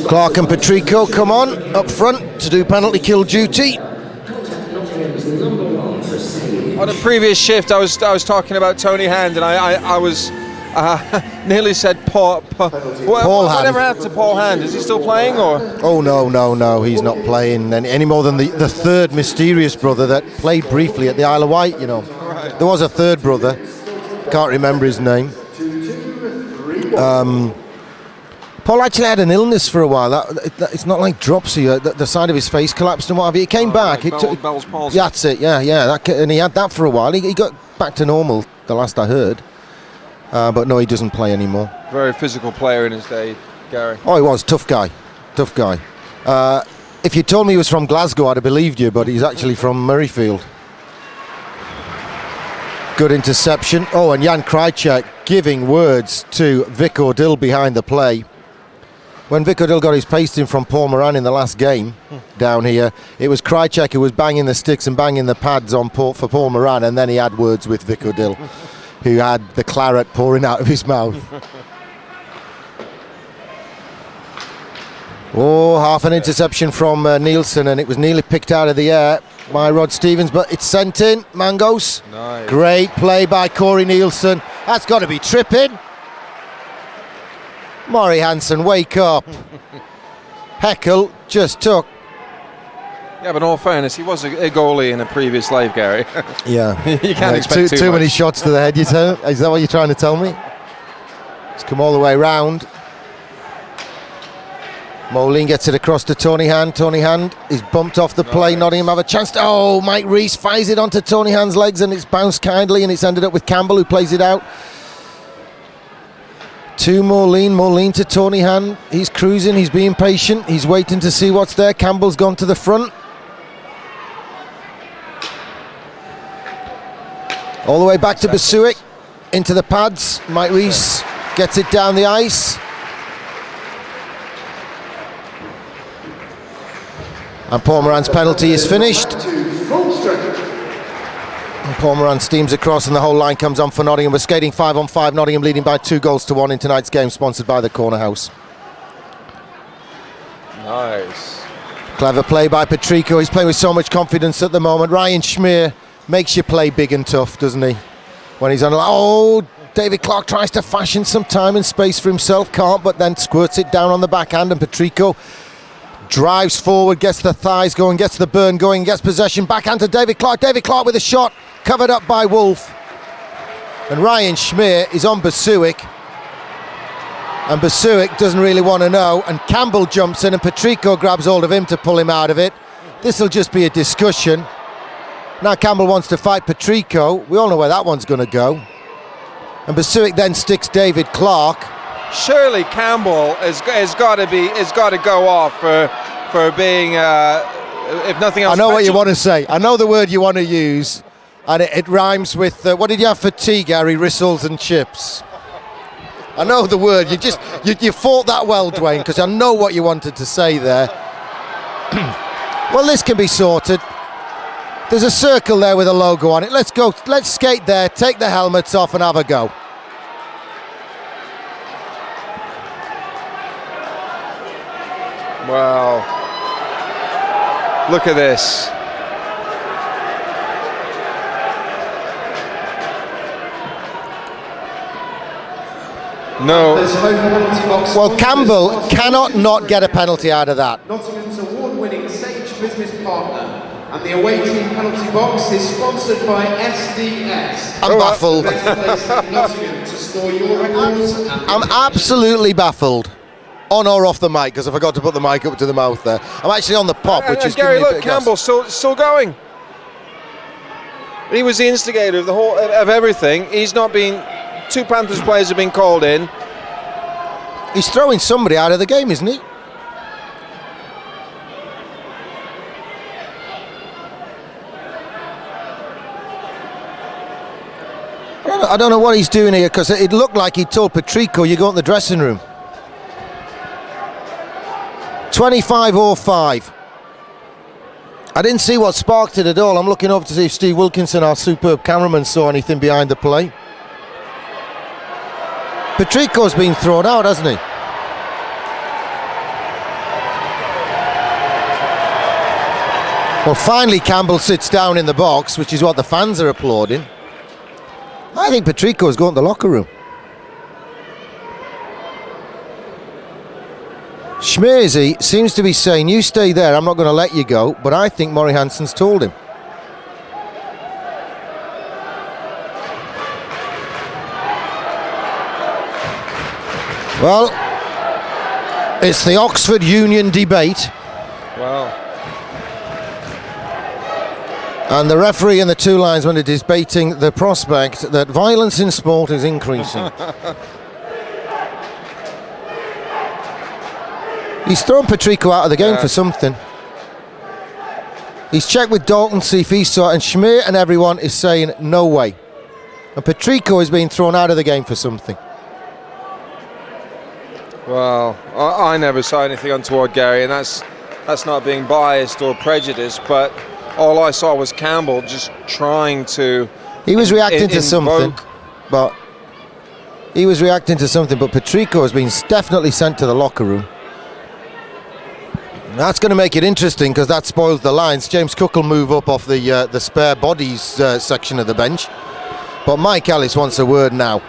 Clark and Patrico come on up front to do penalty kill duty. On a previous shift, I was talking about Tony Hand, and I was nearly said Paul Hand. Whatever happened to Paul Hand? Is he still playing, or? Oh no, he's not playing any more than the third mysterious brother that played briefly at the Isle of Wight. Right. There was a third brother, can't remember his name. Paul actually had an illness for a while. It's not like dropsy. The side of his face collapsed and what have you. He came back. Bell's palsy. That's it. Yeah. And he had that for a while. He got back to normal. The last I heard. But no, he doesn't play anymore. Very physical player in his day, Gary. Oh, he was tough guy. If you told me he was from Glasgow, I'd have believed you. But he's actually from Murrayfield. Good interception. Oh, and Jan Krajicek giving words to Vic O'Dill behind the play. When Vic O'Dill got his pasting from Paul Moran in the last game down here, it was Krychek who was banging the sticks and banging the pads on for Paul Moran, and then he had words with Vic O'Dill, who had the claret pouring out of his mouth. Oh, half an interception from Nielsen, and it was nearly picked out of the air by Rod Stevens, but it's sent in. Mangos. Nice. Great play by Corey Nielsen. That's got to be tripping. Maury Hansen, wake up. Heckel just took. Yeah, but in all fairness, he was a goalie in a previous life, Gary. Yeah. You can't expect too much. many shots to the head, is that what you're trying to tell me? It's come all the way round. Moline gets it across to Tony Hand. Tony Hand is bumped off the play. Nottingham have a chance to, oh, Mike Rees fires it onto Tony Hand's legs, and it's bounced kindly, and it's ended up with Campbell, who plays it out to Moline to Tony Hand. He's cruising, he's being patient, he's waiting to see what's there. Campbell's gone to the front. All the way back to Basuic, into the pads. Mike Rees gets it down the ice. And Paul Moran's penalty is finished. And Paul Moran steams across, and the whole line comes on for Nottingham. We're skating 5-on-5. Nottingham leading by 2-1 in tonight's game, sponsored by the Corner House. Nice. Clever play by Patrico. He's playing with so much confidence at the moment. Ryan Schmier makes you play big and tough, doesn't he? When he's on. Oh, David Clark tries to fashion some time and space for himself. Can't, but then squirts it down on the backhand, and Patrico drives forward, gets the thighs going, gets the burn going, gets possession, backhand to David Clark. David Clark with a shot, covered up by Wolf. And Ryan Schmier is on Basuic. And Basuic doesn't really want to know. And Campbell jumps in, and Patrico grabs hold of him to pull him out of it. This will just be a discussion. Now Campbell wants to fight Patrico. We all know where that one's going to go. And Basuic then sticks David Clark. Surely Campbell has got to go off for being, if nothing else. I know what you want to say. I know the word you want to use, and it rhymes with what did you have for tea, Gary? Rissoles and chips. I know the word. You fought that well, Dwayne, because I know what you wanted to say there. Well, this can be sorted. There's a circle there with a logo on it. Let's go. Let's skate there. Take the helmets off and have a go. Wow. Look at this. No. Well, Campbell cannot not get a penalty out of that. Nottingham's award-winning Sage business partner, and the away team penalty box is sponsored by SDS. I'm baffled. The best place in Nottingham to store your records. I'm absolutely baffled. On or off the mic, because I forgot to put the mic up to the mouth there. I'm actually on the pop, which is Gary, giving me a look, bit of Campbell's still going. He was the instigator of the whole of everything. He's not been. Two Panthers players have been called in. He's throwing somebody out of the game, isn't he? I don't know what he's doing here, because it looked like he told Patrico, you go in the dressing room. 25-05. I didn't see what sparked it at all. I'm looking over to see if Steve Wilkinson, our superb cameraman, saw anything behind the play. Patrico's been thrown out, hasn't he? Well, finally Campbell sits down in the box, which is what the fans are applauding. I think Patrico's going to the locker room. Schmerzy seems to be saying, you stay there, I'm not going to let you go, but I think Maury Hansen's told him. Well, it's the Oxford Union debate. Wow. And the referee and the two linesmen are debating the prospect that violence in sport is increasing. He's thrown Patrico out of the game for something. He's checked with Dalton, see if he saw it, and Schmier and everyone is saying no way. And Patrico is being thrown out of the game for something. Well, I never saw anything untoward, Gary, and that's not being biased or prejudiced, but all I saw was Campbell just trying to... He was reacting to something, but Patrico has been definitely sent to the locker room. That's going to make it interesting because that spoils the lines. James Cook will move up off the spare bodies section of the bench, but Mike Ellis wants a word now.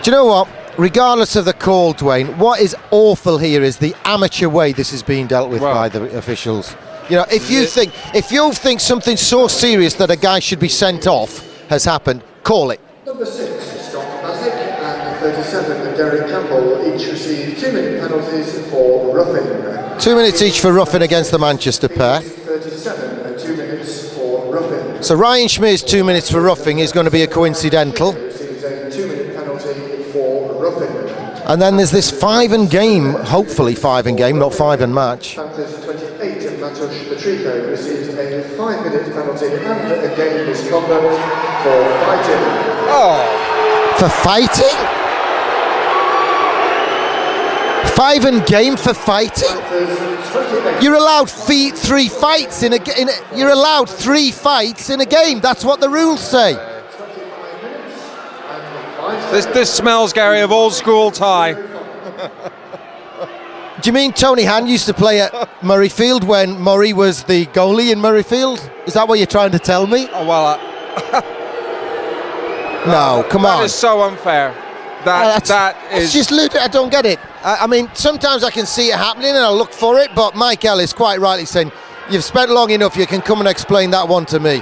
Do you know what? Regardless of the call, Dwayne, what is awful here is the amateur way this is being dealt with by the officials. You know, if you think something so serious that a guy should be sent off has happened, call it. Number 6, Scott Bassett, and 37, Derek Campbell, each received 2-minute penalties for roughing. 2 minutes each for roughing against the Manchester pair. 37, 2 minutes for roughing. So Ryan Schmid's 2 minutes for roughing is going to be a coincidental. Receives a 2-minute penalty for roughing. And then there's this 5 and game, hopefully 5 and game, not 5 and match. Panthers 28, Mateusz Patrico receives a 5-minute penalty and a game misconduct for fighting. Oh! For fighting? 5 and game for fighting? You're allowed 3 fights in a game. You're allowed 3 fights in a game. That's what the rules say. This smells, Gary, of old school tie. Do you mean Tony Hand used to play at Murrayfield when Murray was the goalie in Murrayfield? Is that what you're trying to tell me? Oh, well, no, come on. That is so unfair. That is... It's just ludicrous. I don't get it. I mean, sometimes I can see it happening and I look for it, but Mike Ellis quite rightly saying, you've spent long enough, you can come and explain that one to me.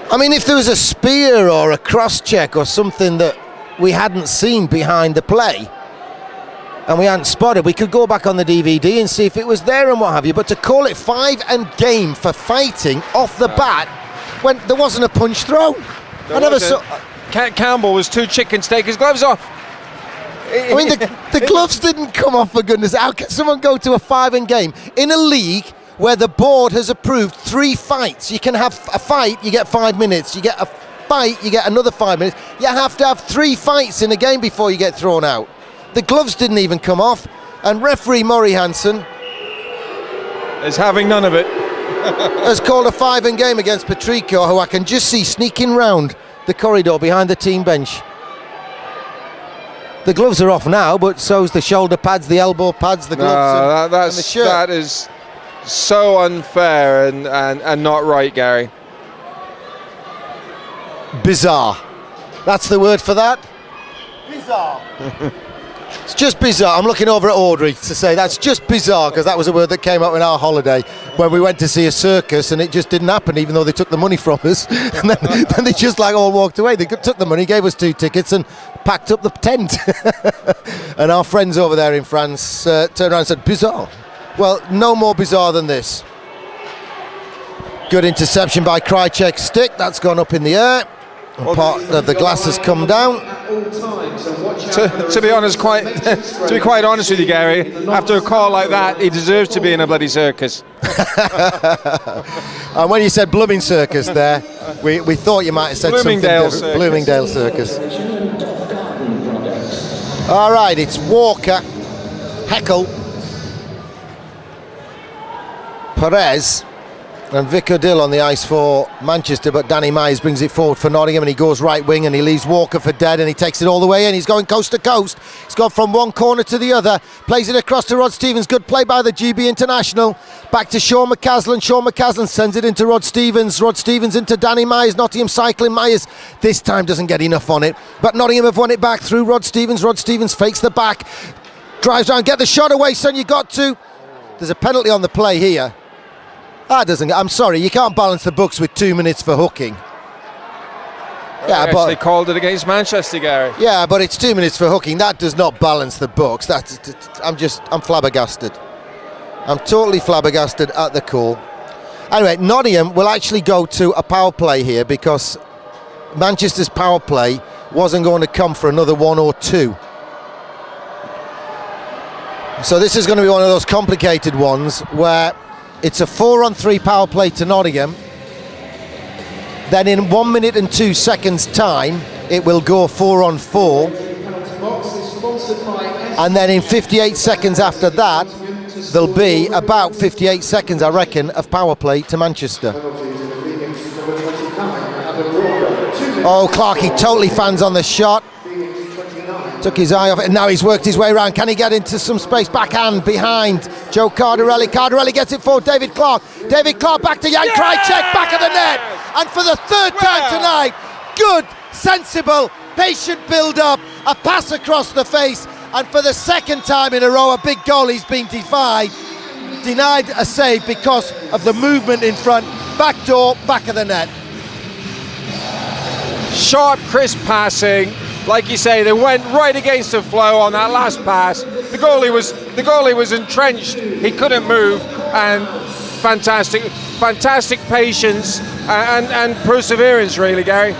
I mean, if there was a spear or a cross-check or something that we hadn't seen behind the play and we hadn't spotted, we could go back on the DVD and see if it was there and what have you. But to call it 5 and game for fighting off the bat when there wasn't a punch thrown. I never saw... Campbell was too chicken to take his gloves off. I mean, the gloves didn't come off, for goodness. How can someone go to a 5 and game in a league where the board has approved 3 fights? You can have a fight, you get 5 minutes. You get a fight, you get another 5 minutes. You have to have 3 fights in a game before you get thrown out. The gloves didn't even come off, and referee Murray Hansen is having none of it. Has called a 5 and game against Patrico, who I can just see sneaking round the corridor behind the team bench. The gloves are off now, but so's the shoulder pads, the elbow pads, the gloves and the shirt. That is so unfair and not right, Gary. Bizarre. That's the word for that. Bizarre. It's just bizarre. I'm looking over at Audrey to say that's just bizarre, because that was a word that came up in our holiday when we went to see a circus and it just didn't happen, even though they took the money from us. And then they just all walked away. They took the money, gave us 2 tickets and packed up the tent. And our friends over there in France turned around and said, bizarre. Well, no more bizarre than this. Good interception by Krajcek's stick. That's gone up in the air. And part of the glass has come down. To be honest, to be quite honest with you, Gary, after a call like that, he deserves to be in a bloody circus. And when you said blooming circus there, we thought you might have said Bloomingdale something different. Bloomingdale Circus. All right, it's Walker, Heckel, Perez and Vic O'Dill on the ice for Manchester, but Danny Myers brings it forward for Nottingham, and he goes right wing and he leaves Walker for dead, and he takes it all the way in. He's going coast to coast. He's gone from one corner to the other, plays it across to Rod Stevens. Good play by the GB International. Back to Sean McCaslin. Sean McCaslin sends it into Rod Stevens. Rod Stevens into Danny Myers. Nottingham cycling. Myers this time doesn't get enough on it, but Nottingham have won it back through Rod Stevens. Rod Stevens fakes the back, drives down, get the shot away, son. You got to. There's a penalty on the play here. That doesn't. I'm sorry, you can't balance the books with 2 minutes for hooking. Yeah, but they called it against Manchester, Gary. Yeah, but it's 2 minutes for hooking. That does not balance the books. I'm flabbergasted. I'm totally flabbergasted at the call. Anyway, Nottingham will actually go to a power play here, because Manchester's power play wasn't going to come for another 1 or 2. So this is going to be one of those complicated ones where It's a 4-on-3 power play to Nottingham. Then in 1 minute and 2 seconds time, it will go 4-on-4. And then in 58 seconds after that, there'll be about 58 seconds, I reckon, of power play to Manchester. Oh, Clarkey totally fans on the shot. Took his eye off it, and now he's worked his way around. Can he get into some space? Backhand behind Joe Cardarelli. Cardarelli gets it for David Clark. David Clark back to Jan Krajicek, back of the net. And for the third time tonight, good, sensible, patient build-up, a pass across the face. And for the second time in a row, a big goalie's been denied a save because of the movement in front. Back door, back of the net. Sharp, crisp passing. Like you say, they went right against the flow on that last pass. The goalie was entrenched. He couldn't move, and fantastic patience and perseverance, really, Gary.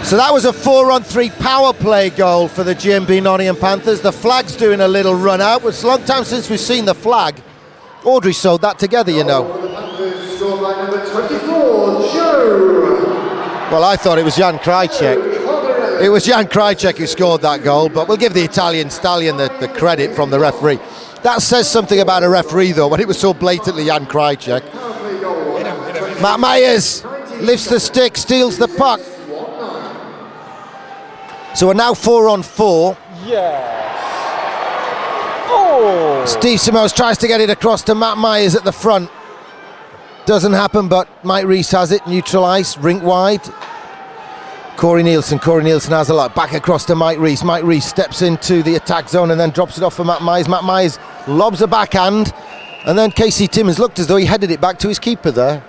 So that was a 4-on-3 power play goal for the GMB Nottingham Panthers. The flag's doing a little run out. It's a long time since we've seen the flag. Audrey sewed that together, you know. Well, I thought it was Jan Krajicek. It was Jan Krajicek who scored that goal, but we'll give the Italian stallion the credit from the referee. That says something about a referee, though, when it was so blatantly Jan Krajicek. Matt Myers lifts the stick, steals the puck. So we're now 4-on-4. Yes. Oh. Steve Simos tries to get it across to Matt Myers at the front. Doesn't happen, but Mike Rees has it, neutral ice, rink wide. Corey Nielsen has a lot. Back across to Mike Rees. Mike Rees steps into the attack zone and then drops it off for Matt Myers. Matt Myers lobs a backhand, and then Casey Timmins looked as though he headed it back to his keeper there.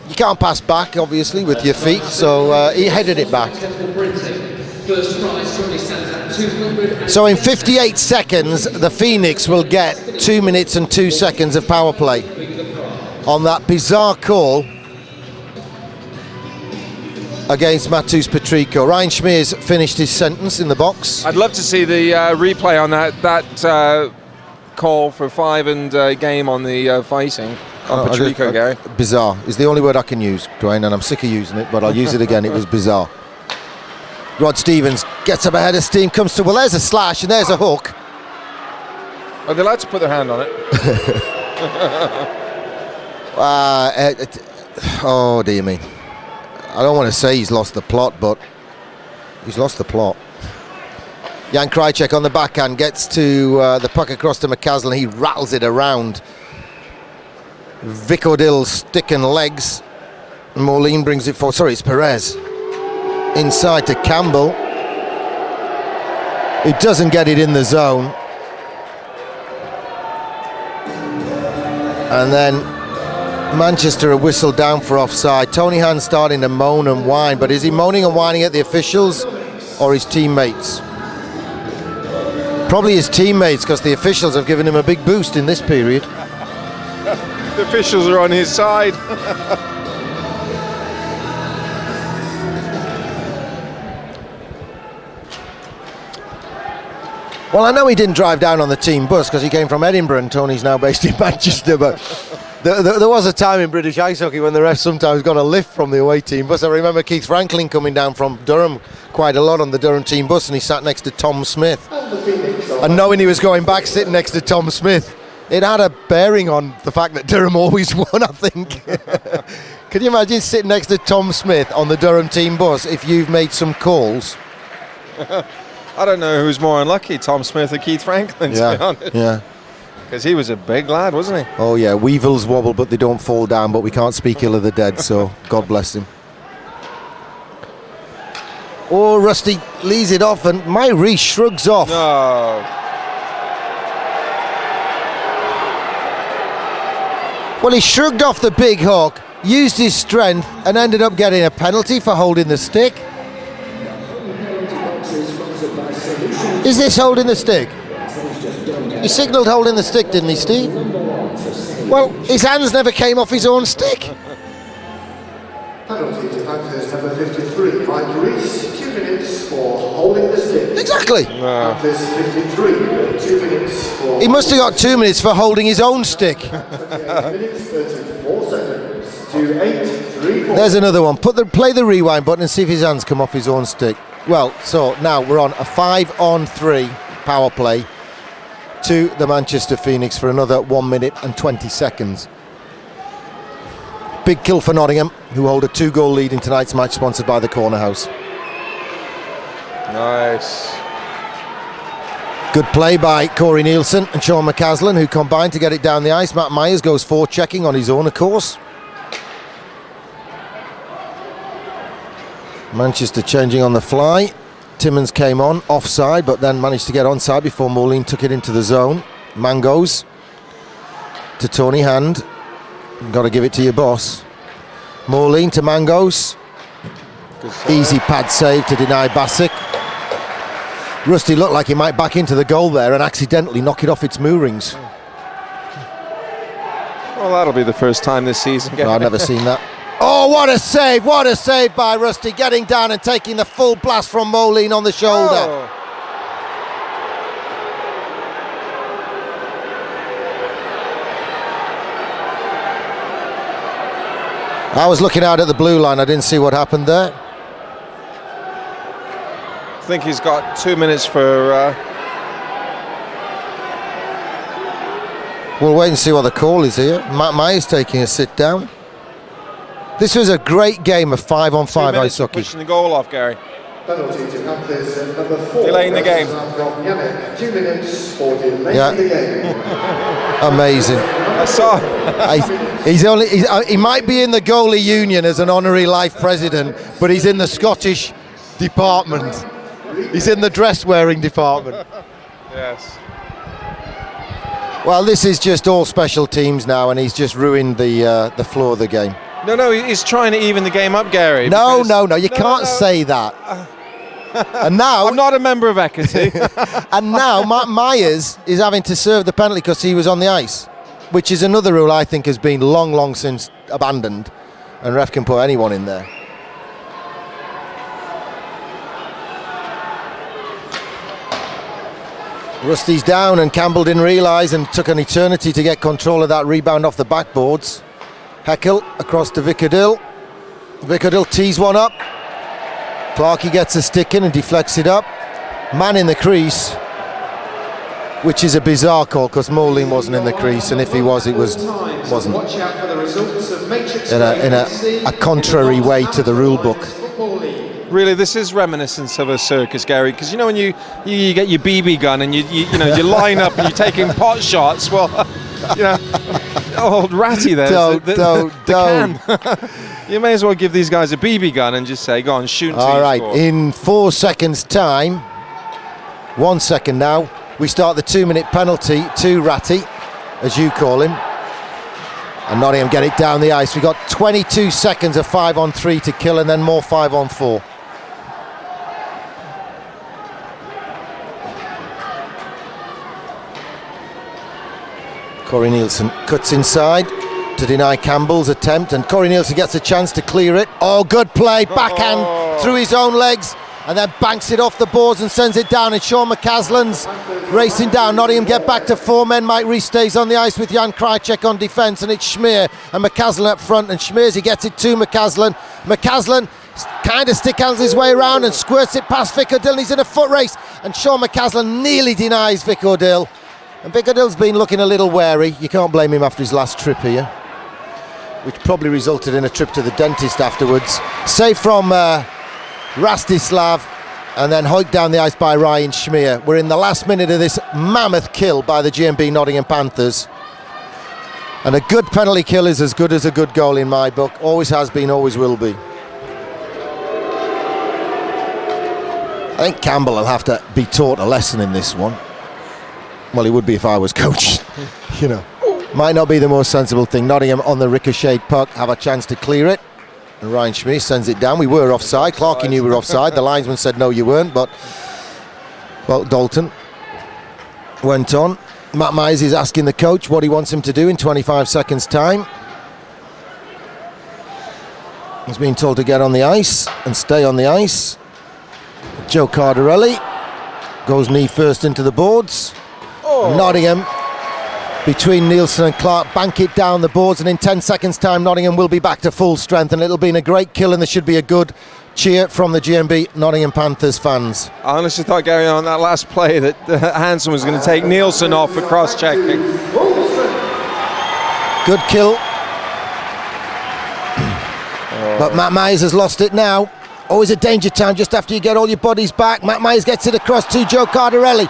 You can't pass back, obviously, with your feet, so he headed it back. So in 58 seconds, the Phoenix will get 2 minutes and 2 seconds of power play on that bizarre call against Matus Petrico. Ryan Schmears finished his sentence in the box. I'd love to see the replay on that call for 5 and game on the facing on Petrico, Gary. Bizarre is the only word I can use, Dwayne, and I'm sick of using it, but I'll use it again. It was bizarre. Rod Stevens gets up ahead of steam, comes to, well, there's a slash and there's a hook. Are they allowed to put their hand on it? Oh, dear me. I don't want to say he's lost the plot, but he's lost the plot. Jan Krajicek on the backhand gets to the puck across to McCaslin. He rattles it around Vic Odill's stick and legs. Moline brings it forward. Sorry, it's Perez. Inside to Campbell, who doesn't get it in the zone. And then Manchester are whistled down for offside. Tony Hand starting to moan and whine, but is he moaning and whining at the officials or his teammates? Probably his teammates, because the officials have given him a big boost in this period. The officials are on his side. Well, I know he didn't drive down on the team bus because he came from Edinburgh and Tony's now based in Manchester, but there was a time in British ice hockey when the refs sometimes got a lift from the away team bus. I remember Keith Franklin coming down from Durham quite a lot on the Durham team bus, and he sat next to Tom Smith. And knowing he was going back sitting next to Tom Smith, it had a bearing on the fact that Durham always won, I think. Can you imagine sitting next to Tom Smith on the Durham team bus if you've made some calls? I don't know who's more unlucky, Tom Smith or Keith Franklin, to be honest. Yeah. Because he was a big lad, wasn't he? Oh yeah, weevils wobble but they don't fall down, but we can't speak ill of the dead, so God bless him. Oh, Rusty leaves it off and Myrie shrugs off. No. Well, he shrugged off the big hook, used his strength and ended up getting a penalty for holding the stick. Is this holding the stick? He signalled holding the stick, didn't he, Steve? Well, his hands never came off his own stick. Penalty to Panthers number 53, Mike Reese, 2 minutes for holding the stick. Exactly. Panthers 53, 2 minutes for... He must have got 2 minutes for holding his own stick. 28 minutes, 34 seconds to 8-3-4. There's another one. Play the rewind button and see if his hands come off his own stick. Well, so now we're on a 5-on-3 power play to the Manchester Phoenix for another 1 minute and 20 seconds. Big kill for Nottingham, who hold a 2-goal lead in tonight's match, sponsored by the Corner House. Nice. Good play by Corey Nielsen and Sean McCaslin, who combined to get it down the ice. Matt Myers goes forechecking on his own, of course. Manchester changing on the fly. Timmins came on offside, but then managed to get onside before Moline took it into the zone. Mangos to Tony Hand. Got to give it to your boss. Moline to Mangos. Easy pad save to deny Bassick. Rusty looked like he might back into the goal there and accidentally knock it off its moorings. Well, that'll be the first time this season. No, I've never seen that. Oh, what a save by Rusty, getting down and taking the full blast from Moline on the shoulder. Oh. I was looking out at the blue line, I didn't see what happened there. I think he's got 2 minutes for... We'll wait and see what the call is here. Matt Myers taking a sit down. This was a great game of 5-on-5 ice hockey. Pushing the goal off, Gary. Penalty to Panthers number 4. Delaying the game. From Yannick, 2 minutes for delaying the game. Amazing. I saw. He might be in the goalie union as an honorary life president, but he's in the Scottish department. He's in the dress wearing department. Yes. Well, this is just all special teams now, and he's just ruined the flow of the game. No, he's trying to even the game up, Gary. No, you can't say that. And now I'm not a member of equity. And now Matt Myers is having to serve the penalty because he was on the ice, which is another rule I think has been long since abandoned, and ref can put anyone in there. Rusty's down, and Campbell didn't realise and took an eternity to get control of that rebound off the backboards. Heckel across to Vickerdale. Vickerdale tees one up. Clarkey gets a stick in and deflects it up. Man in the crease, which is a bizarre call because Moline wasn't in the crease, and if he was, it wasn't in a contrary way to the rule book. Really, this is reminiscent of a circus, Gary, because you know when you get your BB gun and you line up and you're taking pot shots. Well, old Ratty there. Don't. You may as well give these guys a BB gun and just say, go on, shoot. All right, in 4 seconds' time, 1 second now, we start the 2-minute penalty to Ratty, as you call him. And Nottingham get it down the ice. We've got 22 seconds of 5-on-3 to kill, and then more 5-on-4. Corey Nielsen cuts inside to deny Campbell's attempt, and Corey Nielsen gets a chance to clear it. Oh, good play, backhand through his own legs, and then banks it off the boards and sends it down, and Sean McCaslin's racing down. Nottingham get back to 4 men. Mike Reese stays on the ice with Jan Krajcek on defence, and it's Schmier and McCaslin up front, and Schmiers, he gets it to McCaslin. McCaslin kind of stick-handles his way around and squirts it past Vic O'Dill, and he's in a foot race, and Sean McCaslin nearly denies Vic O'Dill. And Vic O'Dill's been looking a little wary. You can't blame him after his last trip here, which probably resulted in a trip to the dentist afterwards. Save from Rastislav, and then hiked down the ice by Ryan Schmier. We're in the last minute of this mammoth kill by the GMB Nottingham Panthers. And a good penalty kill is as good as a good goal in my book. Always has been, always will be. I think Campbell will have to be taught a lesson in this one. Well, he would be if I was coach. Might not be the most sensible thing. Nottingham on the ricocheted puck have a chance to clear it, and Ryan Schmier sends it down. We were offside. Clarkey knew we were offside. The linesman said no, you weren't, but well, Dalton went on. Matt Myers is asking the coach what he wants him to do in 25 seconds time. He's been told to get on the ice and stay on the ice. Joe Cardarelli goes knee first into the boards. Nottingham, between Nielsen and Clark, bank it down the boards, and in 10 seconds time Nottingham will be back to full strength, and it'll be a great kill, and there should be a good cheer from the GMB Nottingham Panthers fans. I honestly thought, Gary, on that last play that Hansen was going to take Nielsen off for cross-checking. Good kill. But Matt Myers has lost it now. Always a danger time just after you get all your bodies back. Matt Myers gets it across to Joe Cardarelli.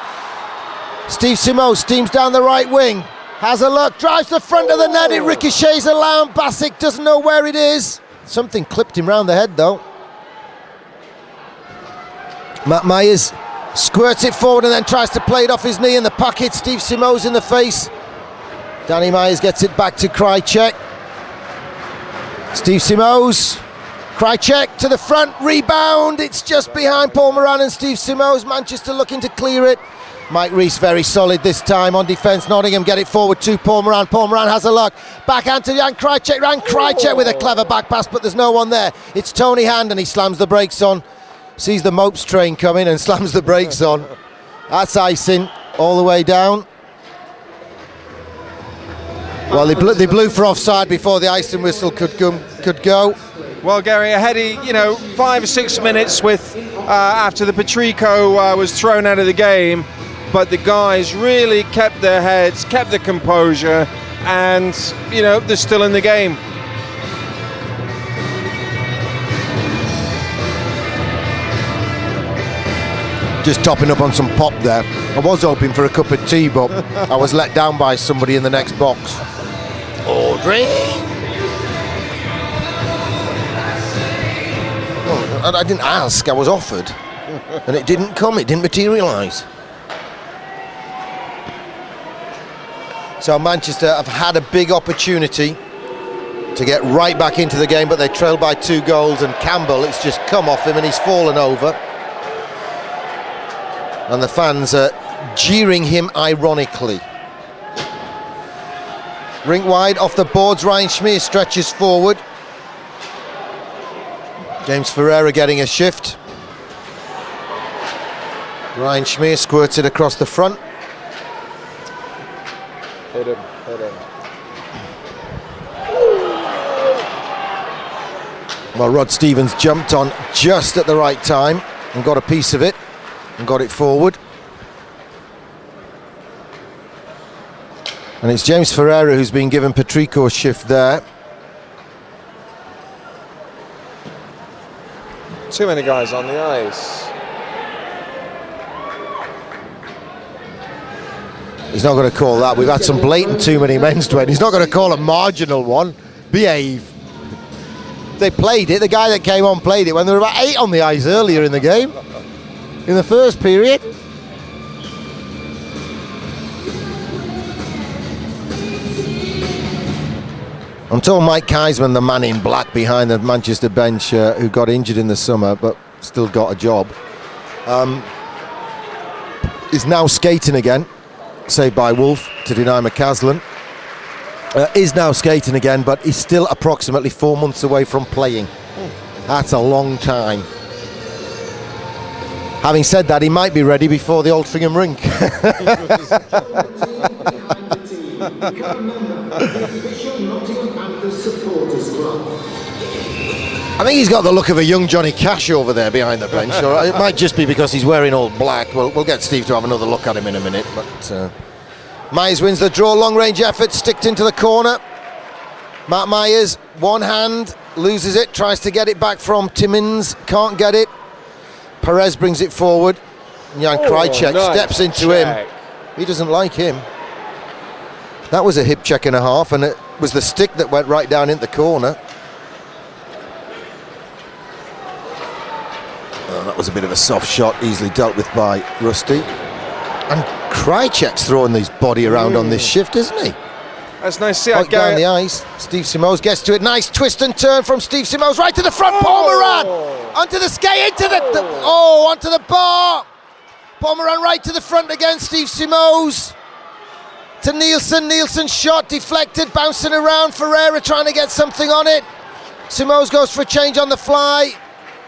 Steve Simo steams down the right wing. Has a look, drives the front of the net. It ricochets around. Bassick doesn't know where it is. Something clipped him round the head though. Matt Myers squirts it forward and then tries to play it off his knee in the pocket. Steve Simo's in the face. Danny Myers gets it back to Krychek. Steve Simo's. Krychek to the front, rebound. It's just behind Paul Moran and Steve Simo's. Manchester looking to clear it. Mike Rees very solid this time on defence. Nottingham get it forward to Paul Moran. Paul Moran has a look. Backhand to Jan Krychek. Jan Krychek with a clever back pass, but there's no one there. It's Tony Hand and he slams the brakes on. Sees the Mopes train coming and slams the brakes on. That's icing all the way down. Well, they blew for offside before the icing whistle could go. Well, Gary, a heady, 5 or 6 minutes with after the Patrico was thrown out of the game, but the guys really kept their heads, kept the composure, and they're still in the game. Just topping up on some pop there. I was hoping for a cup of tea, but I was let down by somebody in the next box. Audrey. Well, I didn't ask, I was offered. And it didn't come, it didn't materialise. So Manchester have had a big opportunity to get right back into the game, but they trailed by 2 goals, and Campbell, it's just come off him and he's fallen over. And the fans are jeering him ironically. Rink wide off the boards, Ryan Schmier stretches forward. James Ferreira getting a shift. Ryan Schmier squirts it across the front. Hit him. Well, Rod Stevens jumped on just at the right time and got a piece of it and got it forward. And it's James Ferreira who's been given Patrico's shift there. Too many guys on the ice. He's not going to call that. We've had some blatant too many men's 20. He's not going to call a marginal one. Behave. They played it. The guy that came on played it when there were about 8 on the ice earlier in the game. In the first period. I'm told Mike Keisman, the man in black behind the Manchester bench, who got injured in the summer but still got a job, is now skating again, saved by Wolf to deny McCaslin. Is now skating again, but he's still approximately 4 months away from playing. That's a long time. Having said that, he might be ready before the Altrincham rink. I think he's got the look of a young Johnny Cash over there behind the bench, or it might just be because he's wearing all black. We'll get Steve to have another look at him in a minute. But Myers wins the draw, long range effort, sticked into the corner. Matt Myers, one hand, loses it, tries to get it back from Timmins, can't get it. Perez brings it forward. Jan Krychek steps into him. He doesn't like him. That was a hip check and a half, and it was the stick that went right down into the corner. Oh, that was a bit of a soft shot, easily dealt with by Rusty. And Krychek's throwing his body around on this shift, isn't he? That's nice to see. Right down the ice. Steve Simoes gets to it. Nice twist and turn from Steve Simoes. Right to the front. Paul Moran onto the skate, into onto the bar. Paul Moran right to the front again. Steve Simoes to Nielsen. Nielsen's shot deflected, bouncing around. Ferreira trying to get something on it. Simoes goes for a change on the fly.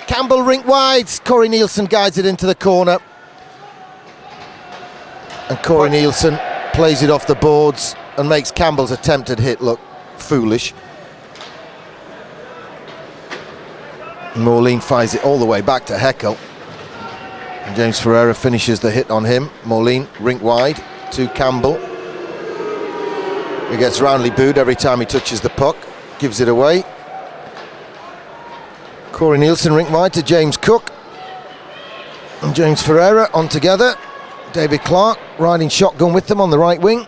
Campbell rink wide. Corey Nielsen guides it into the corner. And Corey Nielsen plays it off the boards and makes Campbell's attempted hit look foolish. Moline fires it all the way back to Heckel. And James Ferreira finishes the hit on him. Moline rink wide to Campbell. He gets roundly booed every time he touches the puck. Gives it away. Corey Nielsen rink wide to James Cook. And James Ferreira on together. David Clark riding shotgun with them on the right wing.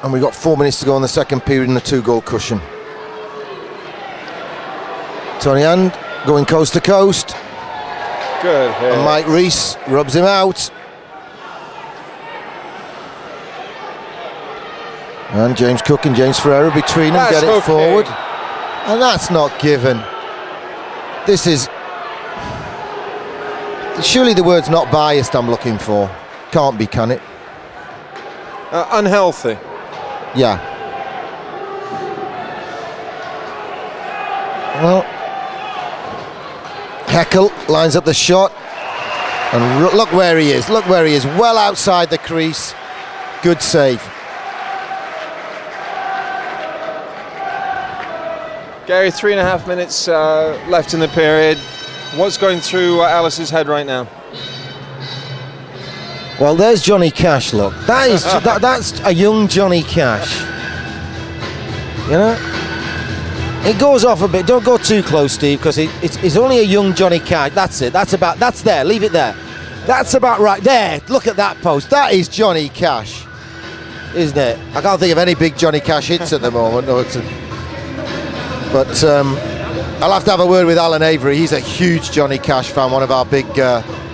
And we've got 4 minutes to go in the second period and a 2-goal cushion. Tony Hand going coast to coast. Good hit. And Mike Rees rubs him out. And James Cook and James Ferreira between them get it forward. And that's not given. This is... Surely the word's not biased I'm looking for. Can't be, can it? Unhealthy. Yeah. Well, Heckel lines up the shot. And look where he is. Look where he is. Well outside the crease. Good save. Gary, 3.5 minutes left in the period. What's going through Alice's head right now? Well, there's Johnny Cash, look. That is that's a young Johnny Cash. You know? It goes off a bit. Don't go too close, Steve, because it's only a young Johnny Cash. That's it. That's there. Leave it there. That's about right. There. Look at that post. That is Johnny Cash, isn't it? I can't think of any big Johnny Cash hits at the moment. No, but I'll have to have a word with Alan Avery. He's a huge Johnny Cash fan, one of our big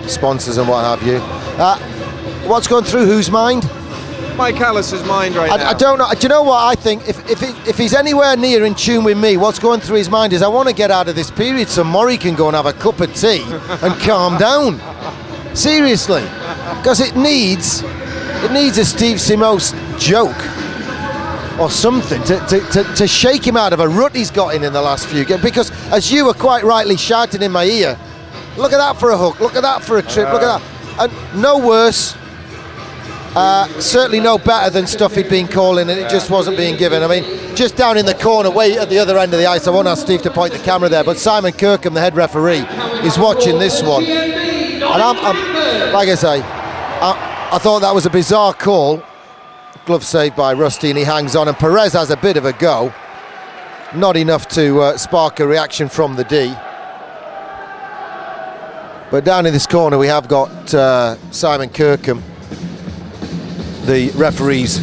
sponsors and what have you. What's going through whose mind? Mike Alice's mind right now. I don't know. Do you know what I think? If he's anywhere near in tune with me, what's going through his mind is I want to get out of this period so Murray can go and have a cup of tea and calm down. Seriously, because it needs a Steve Simoes joke or something to shake him out of a rut he's got in the last few games. Because as you were quite rightly shouting in my ear, look at that for a hook, look at that for a trip, look at that. And no worse, certainly no better than stuff he'd been calling and it just wasn't being given. I mean, just down in the corner, way at the other end of the ice, I won't ask Steve to point the camera there, but Simon Kirkham, the head referee, is watching this one. And I'm like I say, I thought that was a bizarre call. Glove saved by Rusty and he hangs on, and Perez has a bit of a go. Not enough to spark a reaction from the D. But down in this corner we have got Simon Kirkham, the referee's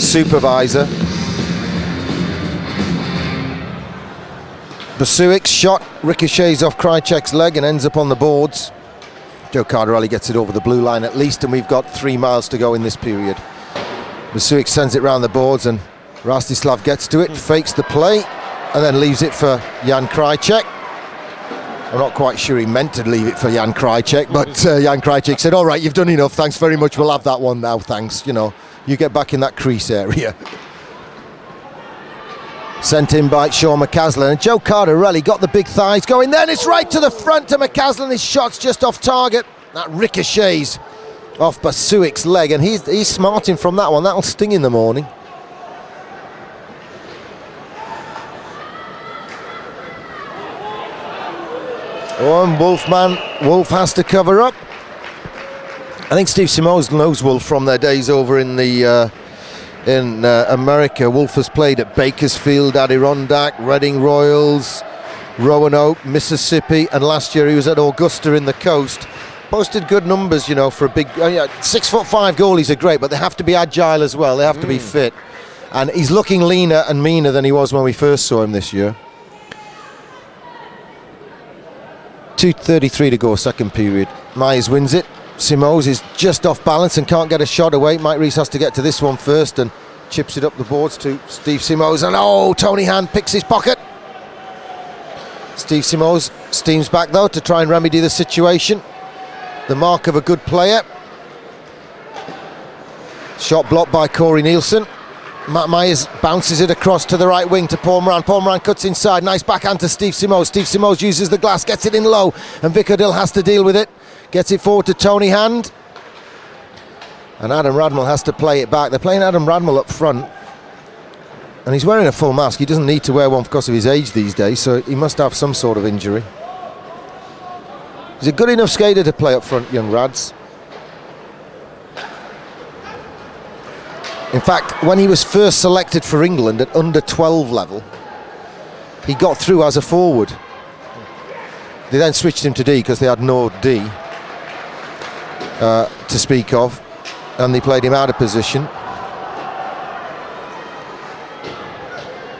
supervisor. Basuik's shot ricochets off Krychek's leg and ends up on the boards. Joe Cardarelli gets it over the blue line at least, and we've got 3 miles to go in this period. Basuik sends it round the boards and Rastislav gets to it, fakes the play and then leaves it for Jan Krychek. I'm not quite sure he meant to leave it for Jan Krychek, but Jan Krychek said, all right, you've done enough, thanks very much, we'll have that one now, thanks. You know, you get back in that crease area. Sent in by Sean McCaslin, and Joe Cardarelli got the big thighs going, then it's right to the front to McCaslin, his shot's just off target. That ricochets off Basuik's leg, and he's smarting from that one. That'll sting in the morning. Oh, and Wolf has to cover up. I think Steve Simoes knows Wolf from their days over in the in America. Wolf has played at Bakersfield, Adirondack, Reading Royals, Roanoke, Mississippi, and last year he was at Augusta in the Coast. Posted good numbers, you know, for a big 6'5" goalies are great, but they have to be agile as well. They have to be fit, and he's looking leaner and meaner than he was when we first saw him this year. 2:33 to go, second period. Myers wins it. Simoes is just off balance and can't get a shot away. Mike Rees has to get to this one first and chips it up the boards to Steve Simoes, and oh, Tony Hand picks his pocket. Steve Simoes steams back though to try and remedy the situation. The mark of a good player. Shot blocked by Corey Nielsen. Matt Myers bounces it across to the right wing to Paul Moran. Paul Moran cuts inside. Nice backhand to Steve Simos. Steve Simos uses the glass, gets it in low, and Vic O'Dill has to deal with it. Gets it forward to Tony Hand. And Adam Radmel has to play it back. They're playing Adam Radmel up front. And he's wearing a full mask. He doesn't need to wear one because of his age these days, so he must have some sort of injury. He's a good enough skater to play up front, young Rads. In fact, when he was first selected for England at under 12 level, he got through as a forward. They then switched him to D because they had no D to speak of, and they played him out of position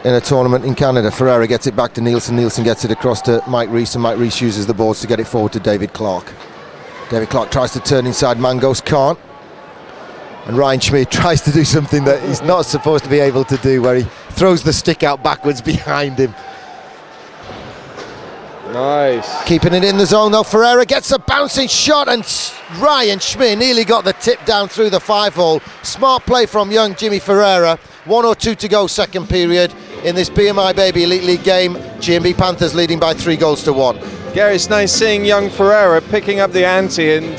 in a tournament in Canada. Ferreira gets it back to Nielsen. Nielsen gets it across to Mike Rees, and Mike Rees uses the boards to get it forward to David Clark. David Clark tries to turn inside, Mangos can't. And Ryan Schmid tries to do something that he's not supposed to be able to do, where he throws the stick out backwards behind him. Nice. Keeping it in the zone though, Ferreira gets a bouncing shot, and Ryan Schmid nearly got the tip down through the 5-hole. Smart play from young Jimmy Ferreira. 1:02 to go, second period in this BMI Baby Elite League game. GMB Panthers leading by 3-1. Gary, it's nice seeing young Ferreira picking up the ante and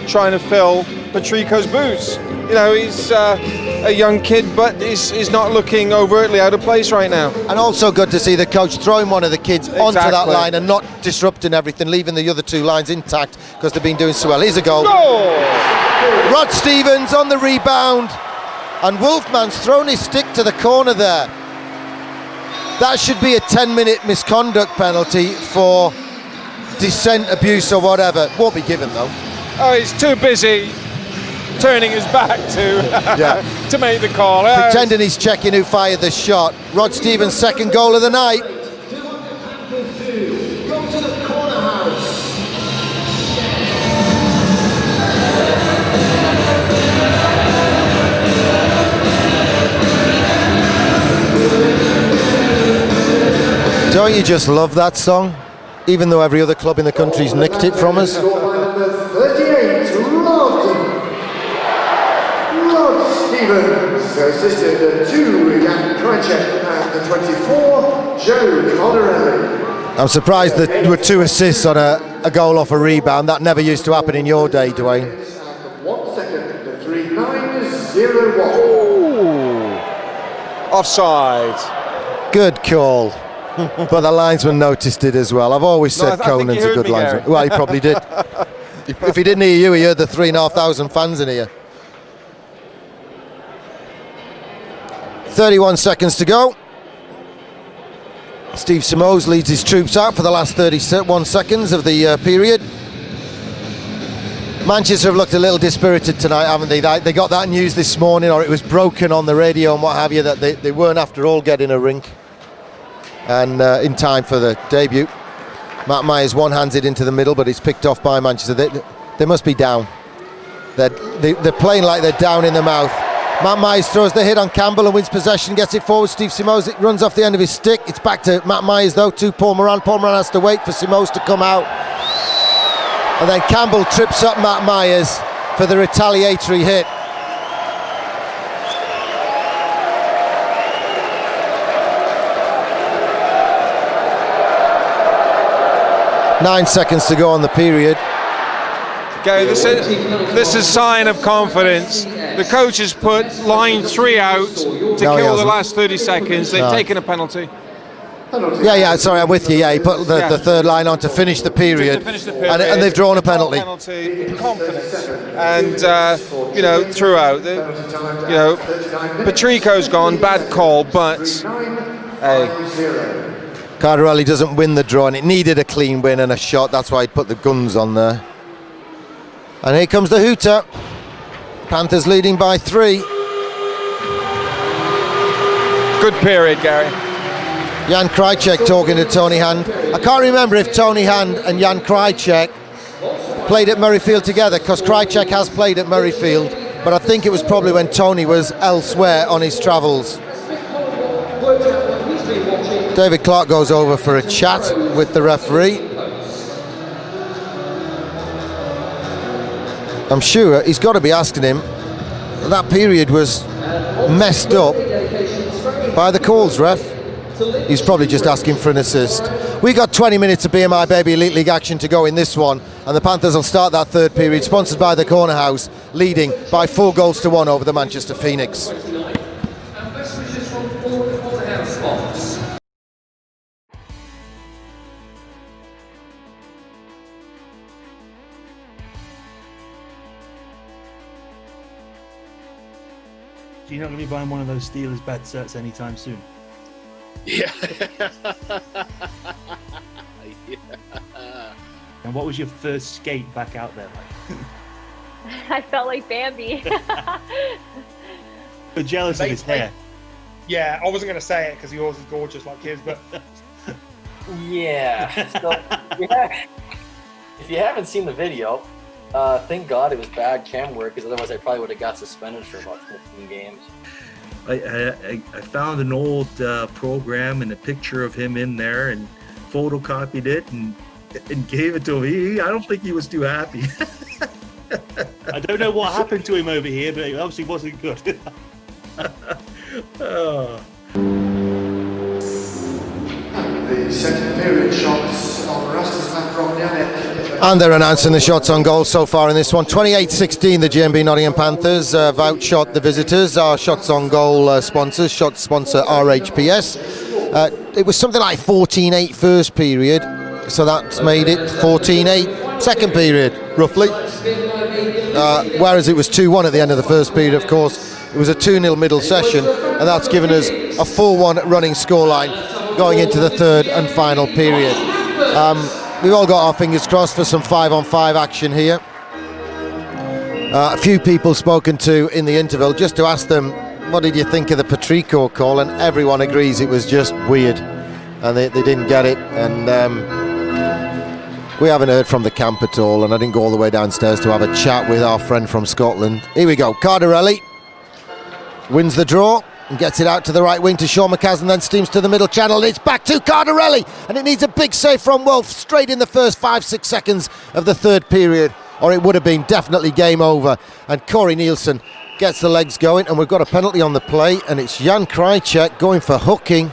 trying to fill Patrico's boots. You know, he's a young kid, but he's not looking overtly out of place right now. And also good to see the coach throwing one of the kids onto that line and not disrupting everything, leaving the other two lines intact because they've been doing so well. Here's a goal. Rod Stevens on the rebound, and Wolfman's thrown his stick to the corner there. That should be a 10-minute misconduct penalty for dissent, abuse or whatever. Won't be given though. Oh, he's too busy turning his back to make the call. Pretending he's checking who fired the shot. Rod Stevens' second goal of the night. Don't you just love that song? Even though every other club in the country's nicked it from us. 38, Rod Stevens, assisted 2, Jan Krajcek, and 24, Joe Connerelli. I'm surprised that there were 2 assists on a goal off a rebound. That never used to happen in your day, Dwayne. 1 second, 3-9-0-1. Ooh. Offside. Good call. But the linesman noticed it as well. I've always said Conan's a good linesman. Well, he probably did. If he didn't hear you, he heard the 3,500 fans in here. 31 seconds to go. Steve Simos leads his troops out for the last 31 seconds of the period. Manchester have looked a little dispirited tonight, haven't they? They got that news this morning, or it was broken on the radio and what have you, that they weren't after all getting a rink. And in time for the debut. Matt Myers one-hands it into the middle, but it's picked off by Manchester. They must be down. They're playing like they're down in the mouth. Matt Myers throws the hit on Campbell and wins possession, gets it forward. Steve Simos, it runs off the end of his stick. It's back to Matt Myers though, to Paul Moran. Paul Moran has to wait for Simos to come out. And then Campbell trips up Matt Myers for the retaliatory hit. Nine seconds to go on the period. Gary, this is a sign of confidence. The coach has put line 3 out to kill the last 30 seconds. They've taken a penalty. Yeah, sorry, I'm with you. Yeah, he put the third line on to finish the period, and they've drawn a penalty. Confidence, and throughout, Patrico's gone, bad call, but hey. Cardarelli doesn't win the draw, and it needed a clean win and a shot. That's why he put the guns on there. And here comes the hooter. Panthers leading by 3. Good period, Gary. Jan Krajcek talking to Tony Hand. I can't remember if Tony Hand and Jan Krajcek played at Murrayfield together, because Krajcek has played at Murrayfield, but I think it was probably when Tony was elsewhere on his travels. David Clark goes over for a chat with the referee. I'm sure he's got to be asking him. That period was messed up. by the calls, ref. He's probably just asking for an assist. We got 20 minutes of BMI Baby Elite League action to go in this one, and the Panthers will start that third period, sponsored by the Corner House, leading by 4-1 over the Manchester Phoenix. So you're not going to be buying one of those Steelers bed sets anytime soon? Yeah. And what was your first skate back out there like? I felt like Bambi. You're jealous of his hair. Yeah, I wasn't going to say it because yours is gorgeous like his, but Yeah. So, if you haven't seen the video, thank God it was bad cam work, because otherwise I probably would have got suspended for about 15 games. I found an old program and a picture of him in there and photocopied it and gave it to him. I don't think he was too happy. I don't know what happened to him over here, but it obviously wasn't good. Oh. The second period shots on Rasmus Rovnianek. And they're announcing the shots on goal so far in this one. 28-16, the GMB Nottingham Panthers outshot the visitors. Our shots on goal sponsors, shot sponsor RHPS. It was something like 14-8 first period, so that's made it 14-8 second period, roughly. Whereas it was 2-1 at the end of the first period, of course. It was a 2-0 middle session, and that's given us a 4-1 running scoreline going into the third and final period. We've all got our fingers crossed for some 5-on-5 action here. A few people spoken to in the interval just to ask them, what did you think of the Patrico call? And everyone agrees it was just weird, and they didn't get it. And we haven't heard from the camp at all, and I didn't go all the way downstairs to have a chat with our friend from Scotland. Here we go, Cardarelli wins the draw and gets it out to the right wing to Sean McCaslin, then steams to the middle channel, and it's back to Cardarelli, and it needs a big save from Wolf straight in the first 5-6 seconds of the third period, or it would have been definitely game over. And Corey Nielsen gets the legs going, and we've got a penalty on the play, and it's Jan Krajicek going for hooking.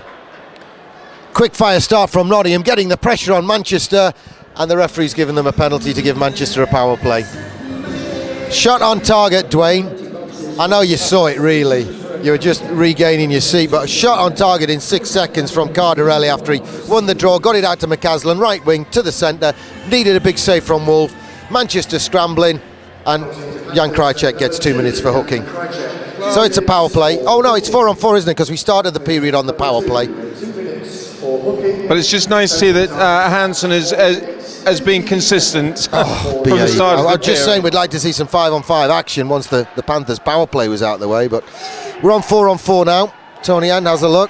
Quick fire start from Nottingham, getting the pressure on Manchester, and the referee's given them a penalty to give Manchester a power play. Shot on target, Dwayne. I know you saw it, really. You were just regaining your seat, but a shot on target in 6 seconds from Cardarelli after he won the draw, got it out to McCaslin, right wing to the centre, needed a big save from Wolf. Manchester scrambling, and Jan Krajicek gets 2 minutes for hooking. So it's a power play. Oh no, it's 4-on-4, isn't it? Because we started the period on the power play. But it's just nice to see that Hansen has been consistent from the start of the I'm just saying we'd like to see some 5-on-5 action once the Panthers power play was out of the way, but we're on 4-on-4 now. Tony Hand has a look.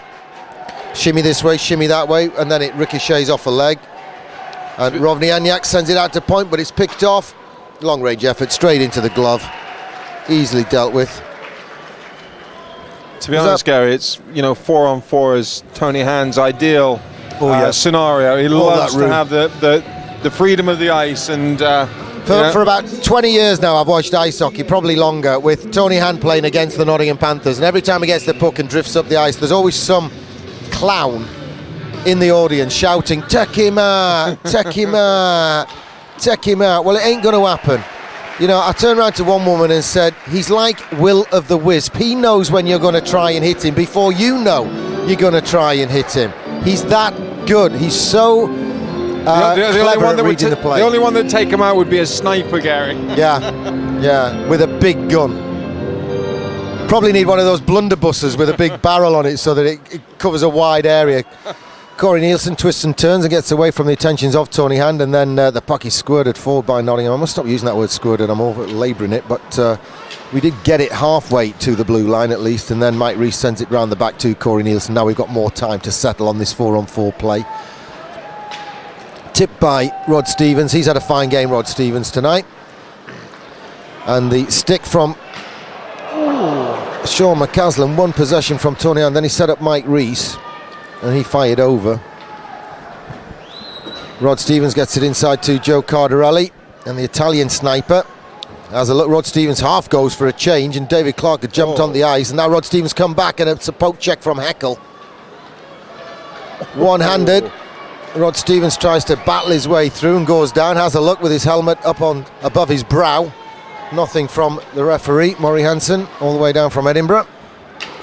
Shimmy this way, shimmy that way, and then it ricochets off a leg. And Rovnianek sends it out to point, but it's picked off. Long range effort straight into the glove. Easily dealt with. To be honest, Gary, it's 4-on-4 is Tony Hand's ideal scenario. He loves to have the freedom of the ice, and for about 20 years now I've watched ice hockey, probably longer, with Tony Hand playing against the Nottingham Panthers, and every time he gets the puck and drifts up the ice, there's always some clown in the audience shouting, "Take him out, take him out, take him out." Well, it ain't going to happen. I turned around to one woman and said, he's like Will of the Wisp. He knows when you're going to try and hit him before you know you're going to try and hit him. He's that good. He's so clever at reading the play. The only one that'd take him out would be a sniper, Gary. Yeah, with a big gun. Probably need one of those blunderbusses with a big barrel on it so that it covers a wide area. Corey Nielsen twists and turns and gets away from the attentions of Tony Hand, and then the puck is squirted forward by Nottingham. I must stop using that word squirted, I'm over labouring it, but we did get it halfway to the blue line at least, and then Mike Rees sends it round the back to Corey Nielsen. Now we've got more time to settle on this 4-on-4 play. Tipped by Rod Stevens. He's had a fine game, Rod Stevens, tonight. And the stick from Sean McCaslin, one possession from Tony Hand, then he set up Mike Rees, and he fired over. Rod Stevens gets it inside to Joe Cardarelli, and the Italian sniper As a look, Rod Stevens half goes for a change, and David Clark had jumped on the ice, and now Rod Stevens come back, and it's a poke check from Heckel. One-handed. Rod Stevens tries to battle his way through and goes down. Has a look with his helmet up on above his brow. Nothing from the referee, Murray Hansen, all the way down from Edinburgh.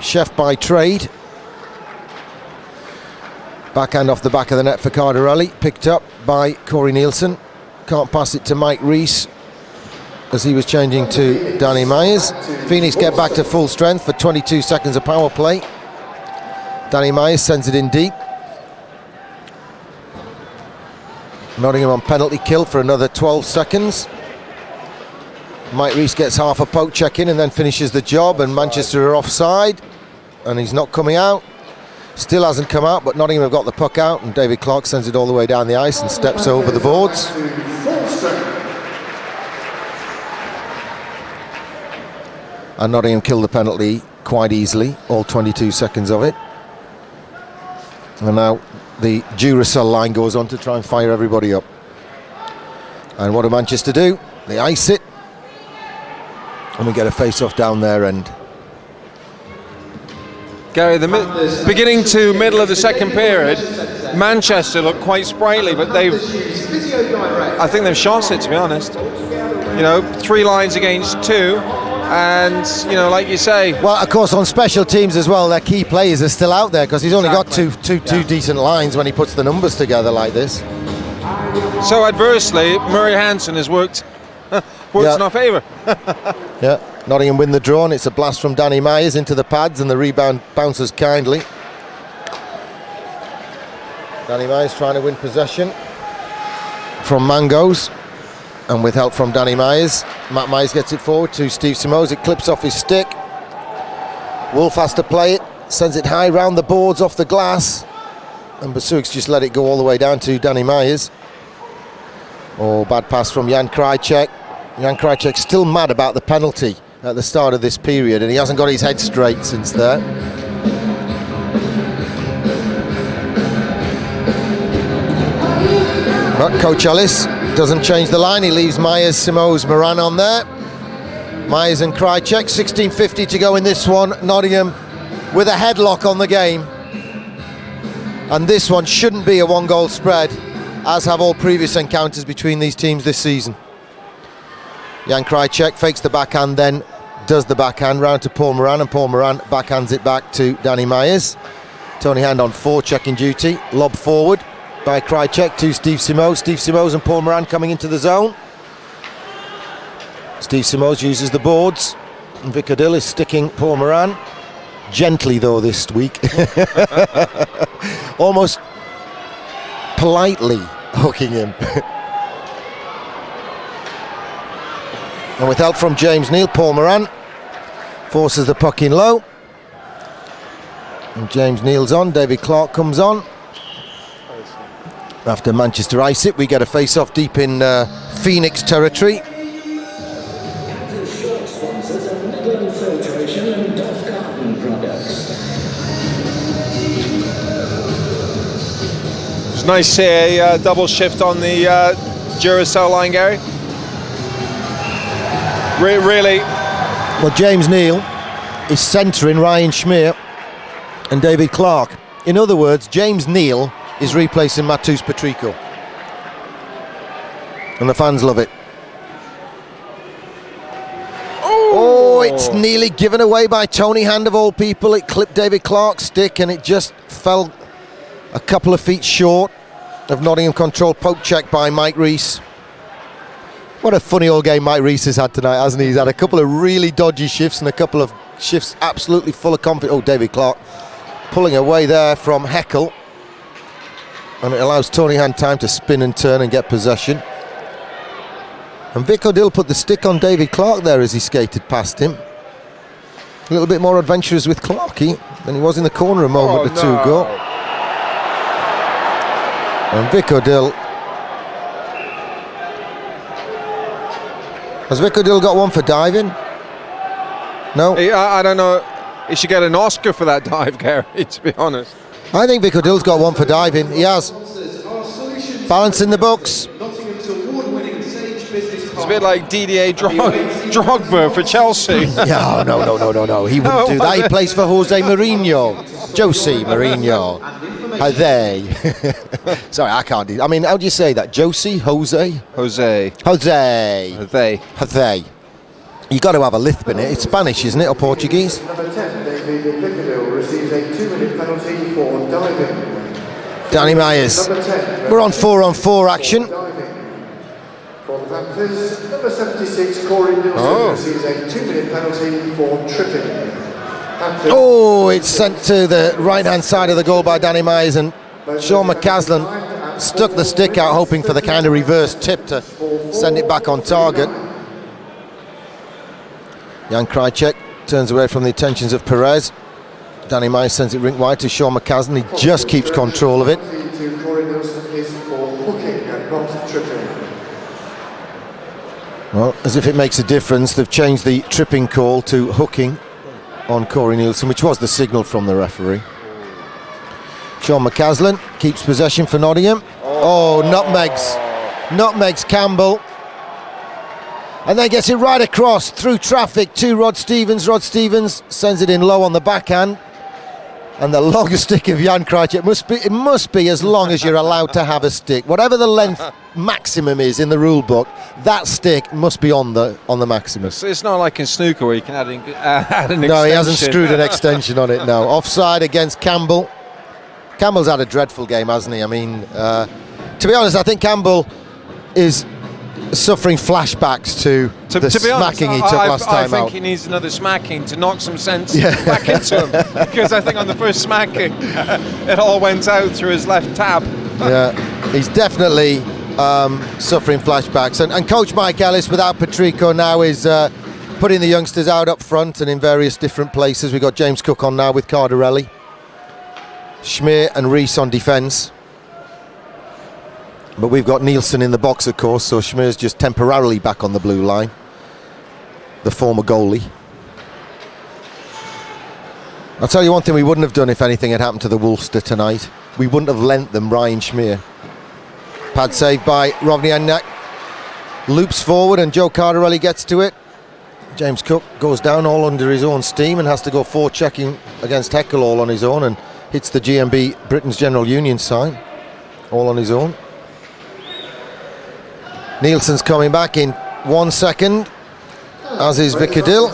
Chef by trade. Backhand off the back of the net for Cardarelli, picked up by Corey Nielsen. Can't pass it to Mike Rees as he was changing to Danny Myers. Phoenix get back to full strength for 22 seconds of power play. Danny Myers sends it in deep. Nottingham on penalty kill for another 12 seconds. Mike Rees gets half a poke check in and then finishes the job, and Manchester are offside and he's not coming out. Still hasn't come out, but Nottingham have got the puck out, and David Clark sends it all the way down the ice and steps over the boards. And Nottingham killed the penalty quite easily, all 22 seconds of it. And now the Duracell line goes on to try and fire everybody up. And what do Manchester do? They ice it, and we get a face-off down their end. Gary, the beginning to middle of the second period, Manchester look quite sprightly, but I think they've shot it, to be honest. You know, 3 lines against 2, and you know, like you say. Well, of course, on special teams as well, their key players are still out there because he's only got two decent lines when he puts the numbers together like this. So adversely, Murray Hansen has worked in our favour. Yeah. Nottingham win the draw, and it's a blast from Danny Myers into the pads, and the rebound bounces kindly. Danny Myers trying to win possession from Mangos, and with help from Danny Myers, Matt Myers gets it forward to Steve Simoes. It clips off his stick. Wolf has to play it, sends it high round the boards off the glass, and Basuks just let it go all the way down to Danny Myers. Oh, bad pass from Jan Krajcek. Jan Krajcek still mad about the penalty at the start of this period, and he hasn't got his head straight since there. But Coach Ellis doesn't change the line. He leaves Myers, Simoes, Moran on there. Myers and Krajcek, 16:50 to go in this one. Nottingham with a headlock on the game, and this one shouldn't be a 1-goal spread, as have all previous encounters between these teams this season. Jan Krajcek fakes the backhand, then does the backhand round to Paul Moran, and Paul Moran backhands it back to Danny Myers. Tony Hand on checking duty. Lob forward by Krajcek to Steve Simoes. Steve Simoes and Paul Moran coming into the zone. Steve Simoes uses the boards, and Vic Odell is sticking Paul Moran. Gently though this week. Almost politely hooking him. And with help from James Neal, Paul Moran forces the puck in low. And James Neal's on, David Clark comes on. After Manchester ice it, we get a face-off deep in Phoenix territory. It's nice to see a double shift on the Duracell line, Gary. Really. Well, James Neal is centering Ryan Schmier and David Clark. In other words, James Neal is replacing Matus Petrico. And the fans love it. Oh, it's nearly given away by Tony Hand of all people. It clipped David Clark's stick and it just fell a couple of feet short of Nottingham control. Poke check by Mike Rees. What a funny old game Mike Rees has had tonight, hasn't he? He's had a couple of really dodgy shifts and a couple of shifts absolutely full of confidence. Oh, David Clark pulling away there from Heckel. And it allows Tony Hand time to spin and turn and get possession. And Vic Odell put the stick on David Clark there as he skated past him. A little bit more adventurous with Clarkey than he was in the corner a moment or two ago. And Vic Odell. Has Vic Odell got one for diving? No? I don't know. He should get an Oscar for that dive, Gary, to be honest. I think Vic Odell's got one for diving. He has. Balance in the books. It's a bit like Didier Drogba. Drogba for Chelsea. Yeah, no. He wouldn't do that. He plays for Jose Mourinho. Jose Mourinho. How they? Sorry, I can't do. I mean, how do you say that? Jose. You got to have a lisp in it. It's Spanish, isn't it, or Portuguese? Number 10, David Pickadell receives a 2-minute penalty for diving. Danny Myers. Number 10. We're on 4-on-4 action. For the Panthers, number 76, Corey Nielsen receives a 2-minute penalty for tripping. Oh, it's sent to the right-hand side of the goal by Danny Myers, and Sean McCaslin stuck the stick out, hoping for the kind of reverse tip to send it back on target. Jan Krajcek turns away from the attentions of Perez. Danny Myers sends it rink wide to Sean McCaslin. He just keeps control of it. Well, as if it makes a difference, they've changed the tripping call to hooking on Corey Nielsen, which was the signal from the referee. Sean McCaslin keeps possession for Nottingham. Oh, nutmegs Campbell. And then gets it right across through traffic to Rod Stevens. Rod Stevens sends it in low on the backhand. And the long stick of Jan Krajcek must be as long as you're allowed to have a stick. Whatever the length maximum is in the rule book, that stick must be on the maximum. It's not like in snooker where you can add an extension. No, he hasn't screwed an extension on it, no. Offside against Campbell. Campbell's had a dreadful game, hasn't he? I mean, to be honest, I think Campbell is suffering flashbacks to the smacking he took last time out. I think he needs another smacking to knock some sense back into him, because I think on the first smacking it all went out through his left tab. Yeah, he's definitely suffering flashbacks, and Coach Mike Ellis without Patrico now is putting the youngsters out up front and in various different places. We've got James Cook on now with Cardarelli, Schmier and Rees on defence. But we've got Nielsen in the box, of course, so Schmier's just temporarily back on the blue line, the former goalie. I'll tell you one thing we wouldn't have done if anything had happened to the Wolfster tonight. We wouldn't have lent them Ryan Schmier. Pad saved by Rovniak. Loops forward and Joe Cardarelli gets to it. James Cook goes down all under his own steam and has to go forechecking against Heckel all on his own, and hits the GMB Britain's General Union sign all on his own. Nielsen's coming back in 1 second, as is Vickadill.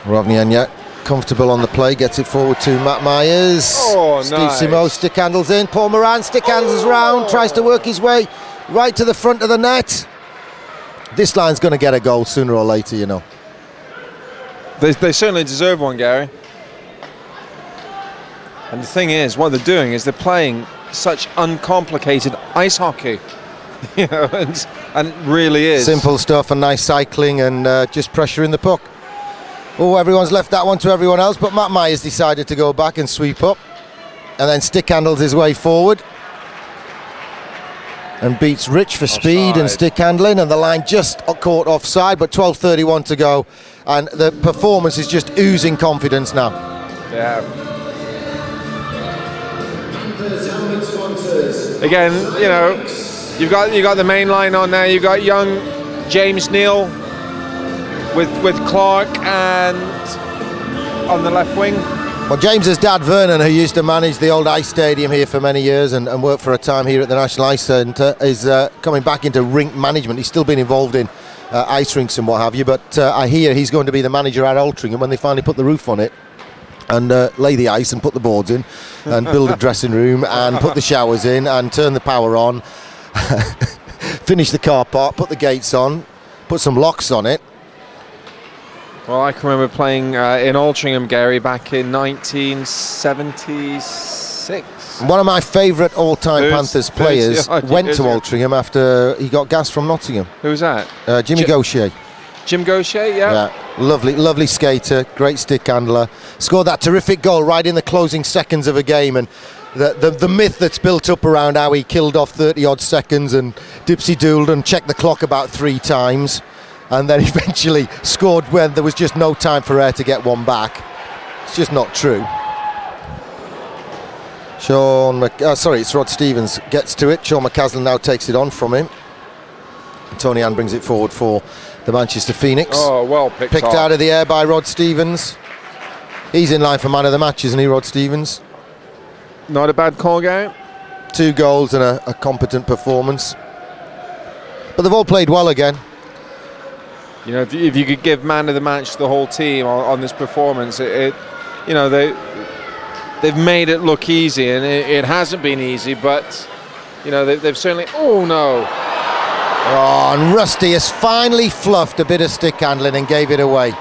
Rovniak comfortable on the play, gets it forward to Matt Myers. Oh, Steve nice. Simo stick handles in. Paul Moran stick handles round, tries to work his way right to the front of the net. This line's going to get a goal sooner or later, you know. They certainly deserve one, Gary. And the thing is, what they're doing is they're playing such uncomplicated ice hockey, you know, and it really is simple stuff and nice cycling and just pressuring the puck. Oh, everyone's left that one to everyone else, but Matt Myers decided to go back and sweep up, and then stick handles his way forward and beats Rich for speed and stick handling, and the line just caught offside, but 12:31 to go, and the performance is just oozing confidence now. Yeah. Again, you know, you've got the main line on there. You've got young James Neal with Clark and on the left wing. Well, James's dad Vernon, who used to manage the old ice stadium here for many years and worked for a time here at the National Ice Centre, is coming back into rink management. He's still been involved in ice rinks and what have you, but I hear he's going to be the manager at Altrincham when they finally put the roof on it and lay the ice and put the boards in and build a dressing room and put the showers in and turn the power on, finish the car park, put the gates on, put some locks on it. Well, I can remember playing in Altrincham, Gary, back in 1976. One of my favourite all-time Panthers players went to Altrincham after he got gas from Nottingham. Who was that? Jimmy Gaucher. Jim Gaucher, yeah. Lovely skater, great stick handler. Scored that terrific goal right in the closing seconds of a game, and the myth that's built up around how he killed off 30-odd seconds and dipsy-dooled and checked the clock about 3 times, and then eventually scored when there was just no time for air to get one back. It's just not true. it's Rod Stevens gets to it. Sean McCaslin now takes it on from him. Tony Ann brings it forward for the Manchester Phoenix. Oh, well picked out of the air by Rod Stevens. He's in line for man of the match, isn't he, Rod Stevens? Not a bad call, Gary. 2 goals and a competent performance. But they've all played well again. You know, if you could give man of the match to the whole team on this performance, they've made it look easy, and it hasn't been easy. But you know, they've certainly. Oh no! Oh, and Rusty has finally fluffed a bit of stick handling and gave it away.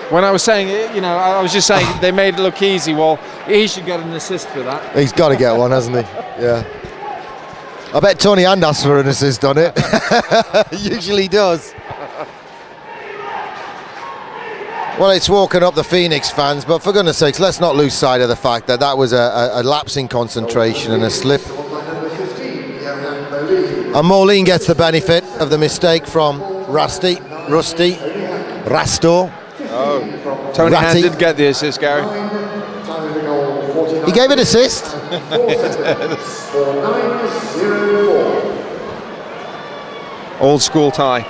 When I was saying, you know, I was just saying they made it look easy. Well, he should get an assist for that. He's got to get one, hasn't he? Yeah. I bet Tony Hand asks for an assist on it. Usually does. Well, it's walking up the Phoenix fans, but for goodness sakes, let's not lose sight of the fact that was a lapse in concentration and a slip. And Moline gets the benefit of the mistake from Rusty, Rasto. Oh, Tony Hand did get the assist, Gary. He gave an assist. Old school tie.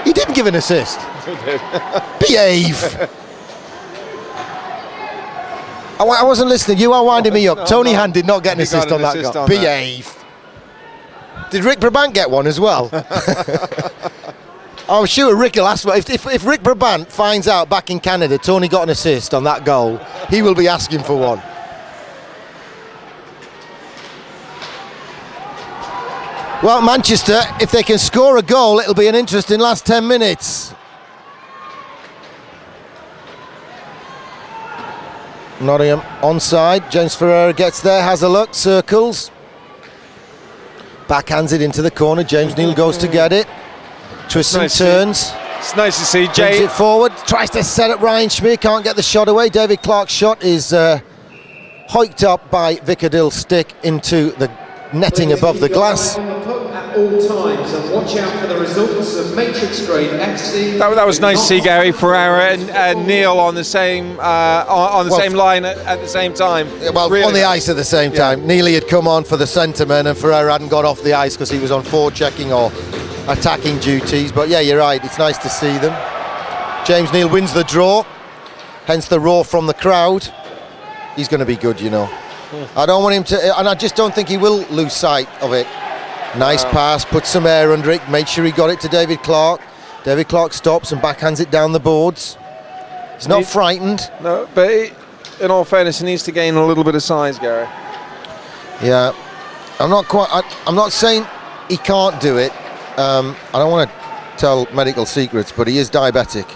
He didn't give an assist. Behave. I wasn't listening. You are winding me up. Tony Hand did not get an assist on that goal. Behave. Did Rick Brabant get one as well? I'm sure Rick will ask. If Rick Brabant finds out back in Canada Tony got an assist on that goal, he will be asking for one. Well, Manchester, if they can score a goal, it'll be an interesting last 10 minutes. Nottingham onside. James Ferreira gets there, has a look, circles. Backhands it into the corner. James Neal goes to get it. Twists and turns. It's nice to see Brings Jay. it forward. Tries to set up Ryan Schmier. Can't get the shot away. David Clark's shot is hiked up by Vickerdill's stick into the netting above the glass. At all times, and watch out for the results of Matrix Grade FC. That was nice to see Gary Ferreira and Neil on the same same line at the same time. Well, really on the ice at the same time. Neely had come on for the centreman, and Ferreira hadn't got off the ice because he was on forechecking or attacking duties. But yeah, you're right. It's nice to see them. James Neal wins the draw, hence the roar from the crowd. He's going to be good, you know. I don't want him to, and I just don't think he will lose sight of it. Nice pass, put some air under it, made sure he got it to David Clark. David Clark stops and backhands it down the boards. He's not frightened. No, but in all fairness, he needs to gain a little bit of size, Gary. Yeah, I'm not saying he can't do it. I don't want to tell medical secrets, but he is diabetic,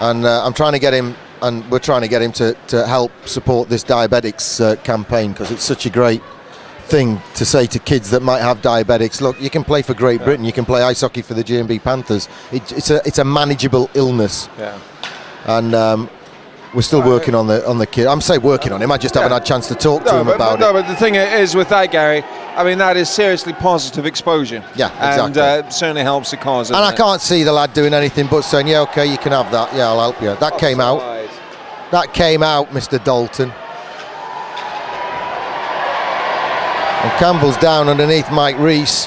and I'm trying to get him. And we're trying to get him to help support this diabetics campaign, because it's such a great thing to say to kids that might have diabetics. Look, you can play for Great Britain, you can play ice hockey for the GMB Panthers. It's a manageable illness. Yeah. And we're still working on the kid. I'm saying working on him. I just haven't had a chance to talk to him about it. No, but the thing is with that, Gary, I mean, that is seriously positive exposure. Yeah, exactly. And certainly helps the cause. And I can't see the lad doing anything but saying, yeah, okay, you can have that. Yeah, I'll help you. That came out. That came out, Mr. Dalton. And Campbell's down underneath Mike Rees.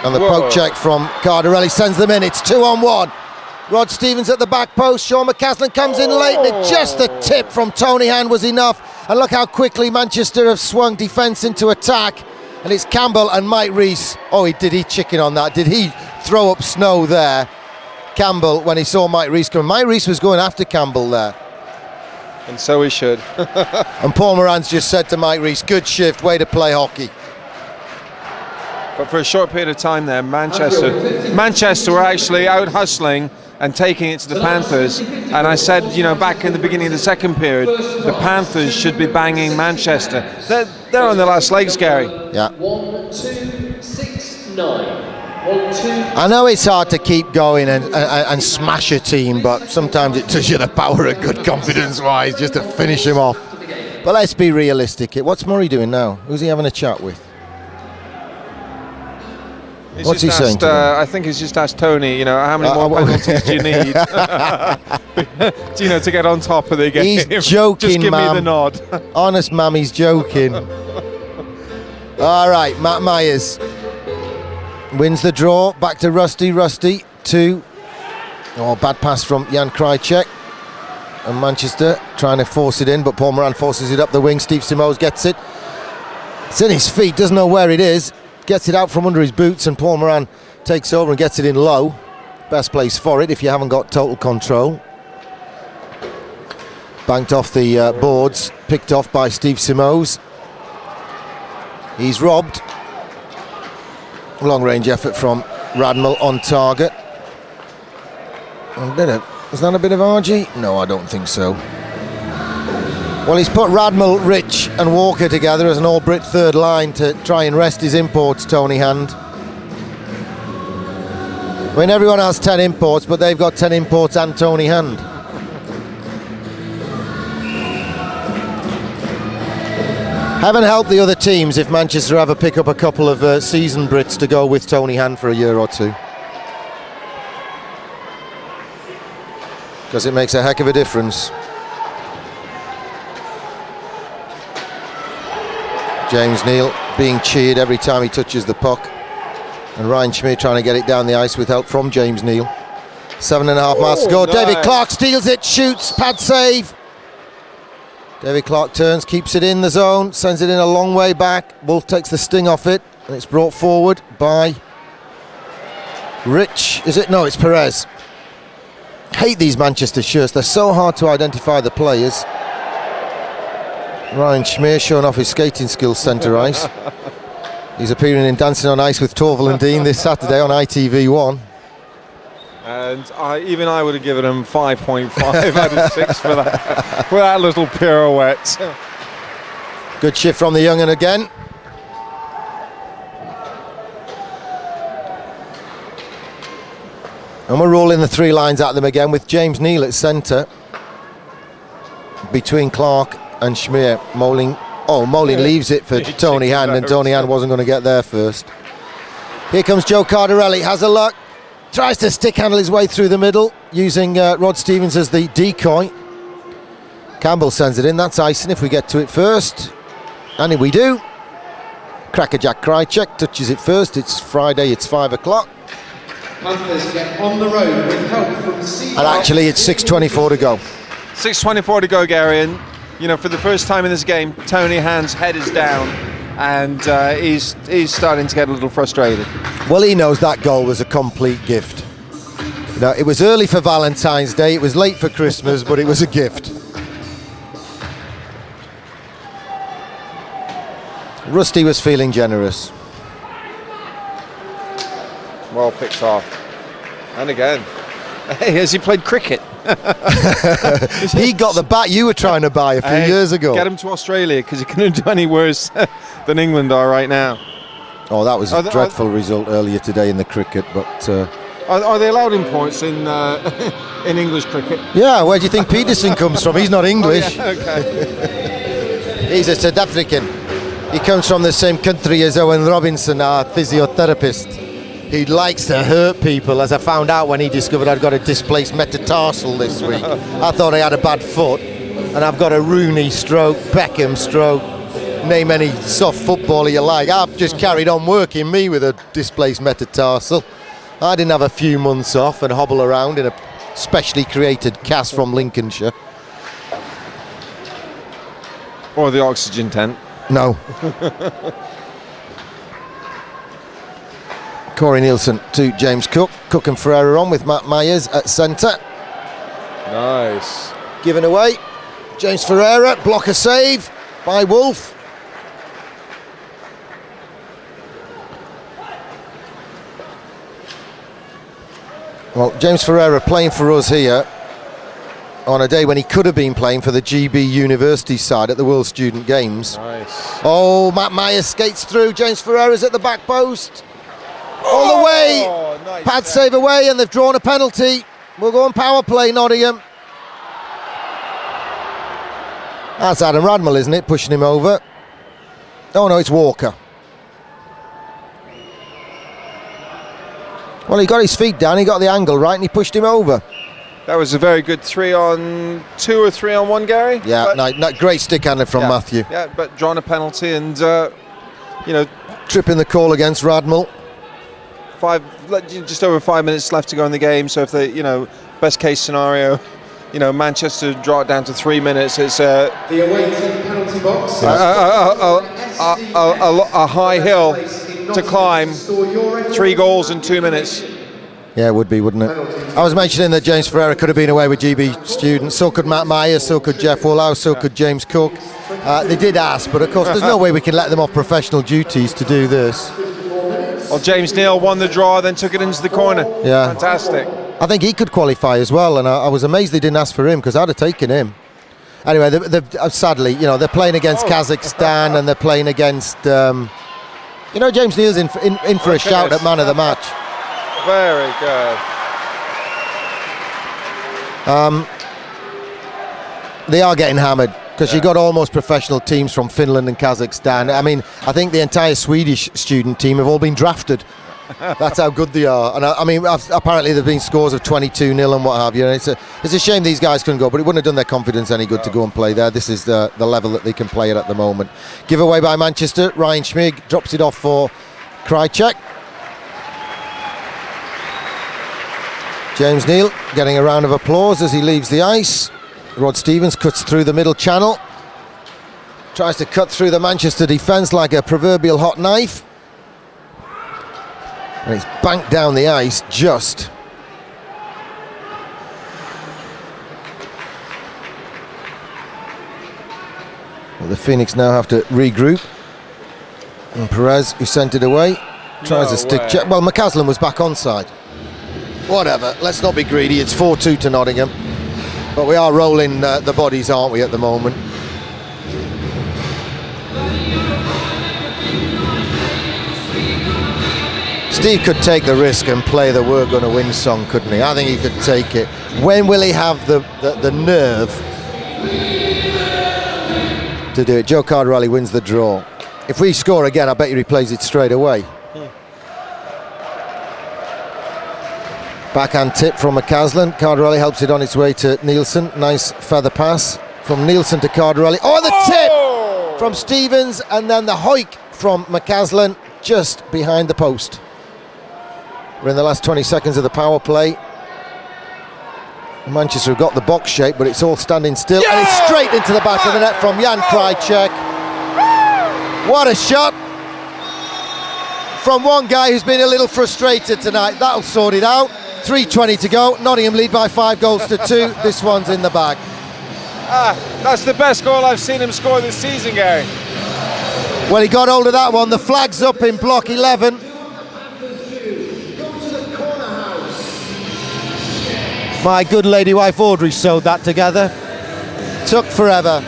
And the poke check from Cardarelli sends them in. It's 2-on-1. Rod Stevens at the back post. Sean McCaslin comes in late. And just the tip from Tony Hand was enough. And look how quickly Manchester have swung defence into attack. And it's Campbell and Mike Rees. Oh, did he chicken on that? Did he throw up snow there? Campbell, when he saw Mike Rees coming. Mike Rees was going after Campbell there. And so he should. And Paul Moran's just said to Mike Rees, good shift, way to play hockey. But for a short period of time there, Manchester were actually out hustling and taking it to the Panthers. And I said, you know, back in the beginning of the second period, the Panthers should be banging Manchester. They're on their last legs, Gary. Yeah. 1, 2, 6, 9. 1, 2. I know it's hard to keep going and smash a team, but sometimes it does you the power of good confidence-wise just to finish him off. But let's be realistic. What's Murray doing now? Who's he having a chat with? What's he saying to them? I think he's just asked Tony, how many more penalties do you need? To get on top of the game. He's joking, Just give me the ma'am. nod. Honest, ma'am, he's joking. All right, Matt Myers wins the draw. Back to Rusty. Rusty to... bad pass from Jan Krajcek. And Manchester trying to force it in, but Paul Moran forces it up the wing. Steve Simoes gets it. It's in his feet, doesn't know where it is. Gets it out from under his boots, and Paul Moran takes over and gets it in low. Best place for it if you haven't got total control. Banked off the boards, picked off by Steve Simoes. He's robbed. Long range effort from Radmel on target. Was that a bit of RG? No, I don't think so. Well, he's put Radmel, Rich and Walker together as an all-Brit third line to try and rest his imports, Tony Hand. I mean, everyone has 10 imports, but they've got 10 imports and Tony Hand. Heaven help the other teams if Manchester ever pick up a couple of seasoned Brits to go with Tony Hand for a year or two. Because it makes a heck of a difference. James Neal being cheered every time he touches the puck. And Ryan Schmidt trying to get it down the ice with help from James Neal. 7.5 miles to go. Nice. David Clark steals it, shoots, pad save. David Clark turns, keeps it in the zone, sends it in a long way back. Wolf takes the sting off it, and it's brought forward by Rich. Is it? No, it's Perez. Hate these Manchester shirts. They're so hard to identify the players. Ryan Schmier showing off his skating skills centre ice. He's appearing in Dancing on Ice with Torval and Dean this Saturday on ITV1. And even I would have given him 5.5 out of 6 for that little pirouette. Good shift from the young'un again. And we're rolling the three lines at them again with James Neal at centre. Between Clark and Schmier. Moling leaves it for Tony Hand, and Tony Hand wasn't going to get there first. Here comes Joe Cardarelli, has a look. Tries to stick handle his way through the middle using Rod Stevens as the decoy. Campbell sends it in, that's icing if we get to it first. And we do. Crackerjack Krajcek touches it first. It's Friday, it's 5 o'clock. Panthers get on the road with help from And actually it's 6:24 to go. 6:24 to go, Gary, and for the first time in this game, Tony Hand's head is down, and he's starting to get a little frustrated. Well, he knows that goal was a complete gift. It was early for Valentine's Day, it was late for Christmas, but it was a gift. Rusty was feeling generous. Well picked off. And again. Hey, has he played cricket? He got the bat you were trying to buy a few years ago. Get him to Australia, because he couldn't do any worse than England are right now. Oh, that was a dreadful result earlier today in the cricket, but... Are they allowed imports in English cricket? Yeah, where do you think Peterson comes from? He's not English. Oh, yeah, okay. He's a South African. He comes from the same country as Owen Robinson, our physiotherapist. He likes to hurt people, as I found out when he discovered I'd got a displaced metatarsal this week. I thought I had a bad foot, and I've got a Rooney stroke, Beckham stroke, name any soft footballer you like. I've just carried on working, me, with a displaced metatarsal. I didn't have a few months off and hobble around in a specially created cast from Lincolnshire. Or the oxygen tent. No. Corey Nielsen to James Cook. Cook and Ferreira on with Matt Myers at centre. Nice. Given away. James Ferreira, block a save by Wolf. Well, James Ferreira playing for us here on a day when he could have been playing for the GB University side at the World Student Games. Nice. Oh, Matt Myers skates through. James Ferreira's at the back post. All the way. Nice. Pad save away, and they've drawn a penalty. We'll go on power play, Nottingham. That's Adam Radmel, isn't it? Pushing him over. Oh no, it's Walker. Well, he got his feet down, he got the angle right, and he pushed him over. That was a very good 3-on-2 or 3-on-1, Gary. Yeah, great stick handling from Matthew. Yeah, but drawn a penalty and, tripping the call against Radmel. Just over 5 minutes left to go in the game. So if they, best case scenario, Manchester draw it down to 3 minutes. It's the awaiting penalty box. A high hill to climb. 3 goals in 2 minutes. Yeah, it would be, wouldn't it? I was mentioning that James Ferreira could have been away with GB students. So could Matt Myers, so could Jeff Woolhouse, so could James Cook. They did ask, but of course there's no way we can let them off professional duties to do this. Well, James Neal won the draw, then took it into the corner. Yeah. Fantastic. I think he could qualify as well, and I was amazed they didn't ask for him, because I'd have taken him. Anyway, sadly, they're playing against Kazakhstan, and they're playing against... James Neal's in for a shout at man of the match. Very good. They are getting hammered, because you got almost professional teams from Finland and Kazakhstan. I mean, I think the entire Swedish student team have all been drafted. That's how good they are. And apparently there've been scores of 22-0 and what have you. And it's a shame these guys couldn't go, but it wouldn't have done their confidence any good to go and play there. This is the level that they can play at the moment. Giveaway by Manchester. Ryan Schmig drops it off for Krajcek. James Neal getting a round of applause as he leaves the ice. Rod Stevens cuts through the middle channel. Tries to cut through the Manchester defence like a proverbial hot knife. And it's banked down the ice just. Well, the Phoenix now have to regroup. And Perez, who sent it away, tries a stick check. Well, McCaslin was back onside. Whatever, let's not be greedy. It's 4-2 to Nottingham. But we are rolling the bodies, aren't we, at the moment? Steve could take the risk and play the "We're Gonna Win" song, couldn't he? I think he could take it. When will he have the nerve to do it? Joe Cardarelli wins the draw. If we score again, I bet you he plays it straight away. Backhand tip from McCaslin. Cardarelli helps it on its way to Nielsen. Nice feather pass from Nielsen to Cardarelli. Oh, the tip from Stevens, and then the hoik from McCaslin just behind the post. We're in the last 20 seconds of the power play. Manchester have got the box shape, but it's all standing still. Yeah! And it's straight into the back of the net from Jan Krajcek. What a shot from one guy who's been a little frustrated tonight. That'll sort it out. 3:20 to go. Nottingham lead by 5-2. This one's in the bag. That's the best goal I've seen him score this season, Gary. Well, he got hold of that one. The flag's up in block 11. My good lady wife Audrey sewed that together. Took forever.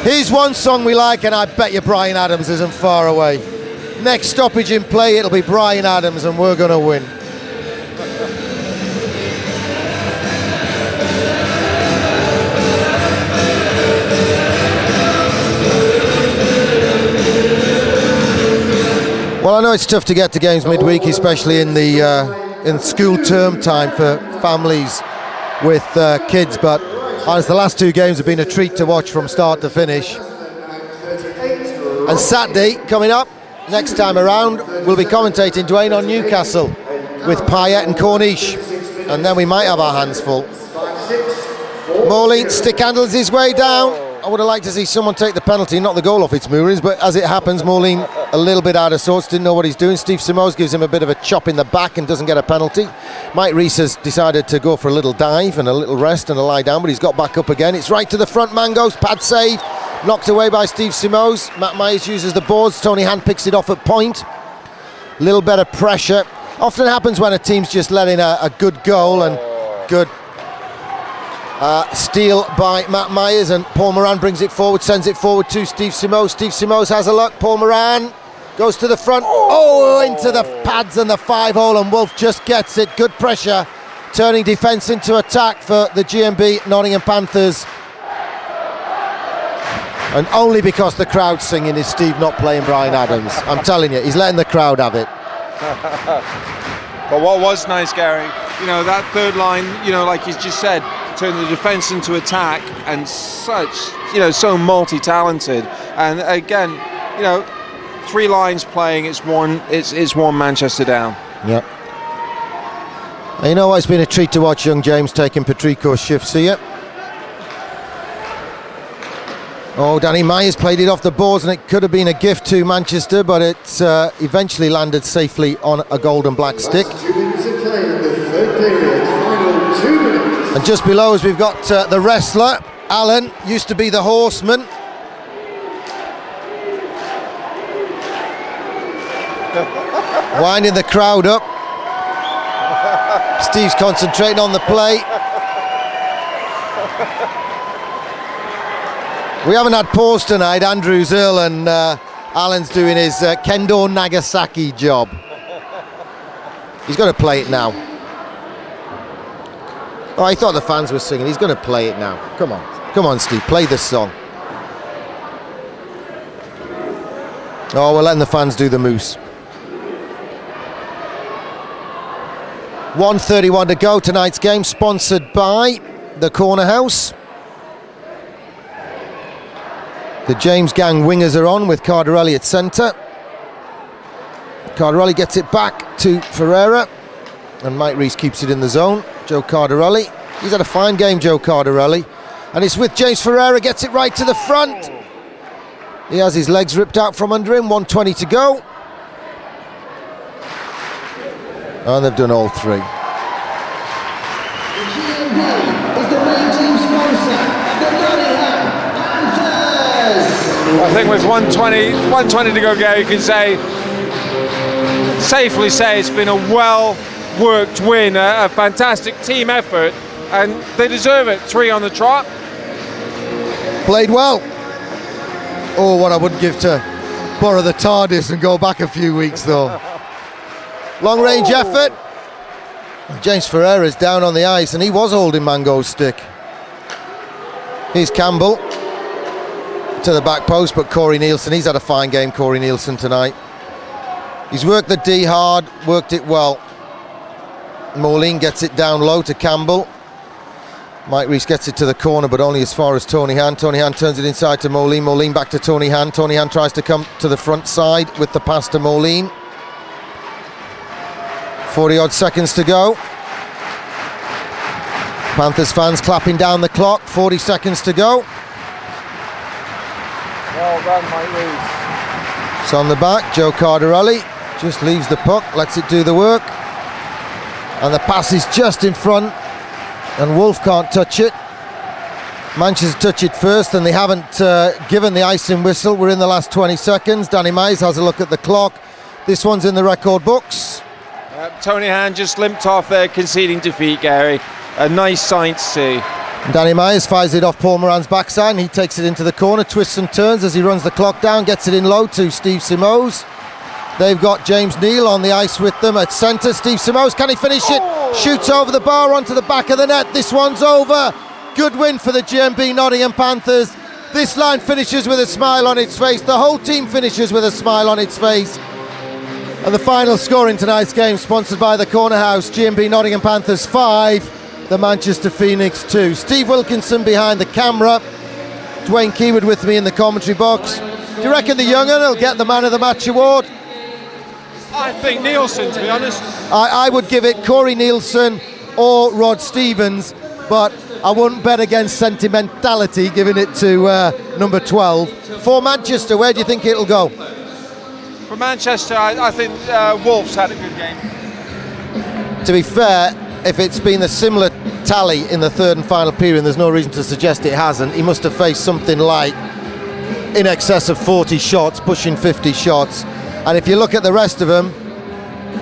Here's one song we like, and I bet you Bryan Adams isn't far away. Next stoppage in play, it'll be Bryan Adams, and we're going to win. Well, I know it's tough to get to games midweek, especially in the in school term time for families with kids, but honestly, the last 2 games have been a treat to watch from start to finish. And Saturday coming up, next time around, we'll be commentating Dwayne on Newcastle with Payet and Corniche, and then we might have our hands full. Moline stick handles his way down. I would have liked to see someone take the penalty, not the goal off its moorings, but as it happens, Moline a little bit out of sorts, didn't know what he's doing. Steve Simoes gives him a bit of a chop in the back and doesn't get a penalty. Mike Rees has decided to go for a little dive and a little rest and a lie down, but he's got back up again. It's right to the front, Mangos, pad save, knocked away by Steve Simoes. Matt Myers uses the boards, Tony Hand picks it off at point. Little bit of pressure. Often happens when a team's just letting a good goal and good steal by Matt Myers, and Paul Moran brings it forward, sends it forward to Steve Simoes. Steve Simoes has a look. Paul Moran goes to the front. Oh, into the pads and the 5-hole, and Wolf just gets it. Good pressure, turning defence into attack for the GMB Nottingham Panthers. And only because the crowd's singing is Steve not playing Bryan Adams. I'm telling you, he's letting the crowd have it. But what was nice, Gary, you know, that third line, you know, like you just said, turn the defence into attack, and such, you know, so multi-talented. And again, you know, 3 lines playing, it's one Manchester down. Yep. And you know what? It's been a treat to watch young James taking Patrico's shifts here. Oh, Danny Myers played it off the boards, and it could have been a gift to Manchester, but it eventually landed safely on a gold and black stick. And just below us we've got the wrestler, Alan, used to be the horseman. Winding the crowd up. Steve's concentrating on the play. We haven't had pause tonight. Andrew's Earl and Alan's doing his Kendo Nagasaki job. He's going to play it now. Oh, I thought the fans were singing. He's going to play it now. Come on. Come on, Steve. Play this song. Oh, we're letting the fans do the moose. 1:31 to go. Tonight's game sponsored by the Corner House. The James Gang wingers are on with Cardarelli at centre. Cardarelli gets it back to Ferreira, and Mike Rees keeps it in the zone. Joe Cardarelli, he's had a fine game, Joe Cardarelli, and it's with James Ferreira, gets it right to the front. He has his legs ripped out from under him. 1:20 to go, and they've done all 3. I think with 120 to go, Gary, you can safely say it's been a well-worked win, a fantastic team effort, and they deserve it. 3 on the trot. Played well. Oh, what I wouldn't give to borrow the TARDIS and go back a few weeks, though. Long-range effort. James Ferreira's down on the ice, and he was holding Mango's stick. Here's Campbell to the back post, but Corey Nielsen, he's had a fine game, Corey Nielsen, tonight. He's worked the D hard, worked it well. Moline gets it down low to Campbell. Mike Rees gets it to the corner, but only as far as Tony Han. Tony Han turns it inside to Moline. Moline back to Tony Han. Tony Han tries to come to the front side with the pass to Moline. 40-odd seconds to go. Panthers fans clapping down the clock. 40 seconds to go. Well done, Mike Rees. It's on the back. Joe Cardarelli just leaves the puck, lets it do the work. And the pass is just in front, and Wolf can't touch it. Manchester touch it first, and they haven't given the icing whistle. We're in the last 20 seconds. Danny Myers has a look at the clock. This one's in the record books. Tony Han just limped off there, conceding defeat, Gary. A nice sign to see. Danny Myers fires it off Paul Moran's backside, and he takes it into the corner, twists and turns as he runs the clock down, gets it in low to Steve Simoes. They've got James Neal on the ice with them at centre. Steve Simoes, can he finish it? Shoots over the bar onto the back of the net. This one's over. Good win for the GMB Nottingham Panthers. This line finishes with a smile on its face. The whole team finishes with a smile on its face. And the final score in tonight's game, sponsored by the Corner House, GMB Nottingham Panthers 5, the Manchester Phoenix 2. Steve Wilkinson behind the camera. Dwayne Keywood with me in the commentary box. Do you reckon the young'un will get the Man of the Match award? I think Nielsen, to be honest. I would give it Corey Nielsen or Rod Stevens, but I wouldn't bet against sentimentality giving it to number 12. For Manchester, where do you think it'll go? For Manchester, I think Wolves had a good game. To be fair, if it's been a similar tally in the third and final period, there's no reason to suggest it hasn't. He must have faced something like in excess of 40 shots, pushing 50 shots. And if you look at the rest of them,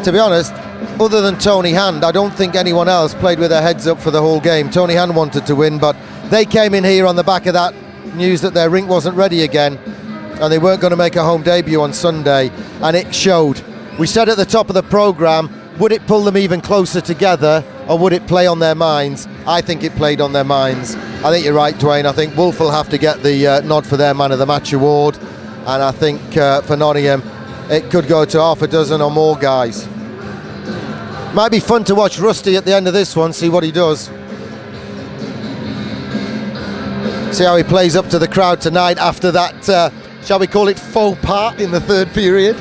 to be honest, other than Tony Hand, I don't think anyone else played with their heads up for the whole game. Tony Hand wanted to win, but they came in here on the back of that news that their rink wasn't ready again, and they weren't going to make a home debut on Sunday, and it showed. We said at the top of the programme, would it pull them even closer together, or would it play on their minds? I think it played on their minds. I think you're right, Dwayne. I think Wolf will have to get the nod for their Man of the Match award, and I think for Nottingham, it could go to half a dozen or more guys. Might be fun to watch Rusty at the end of this one, see what he does. See how he plays up to the crowd tonight after that, shall we call it, faux pas in the third period.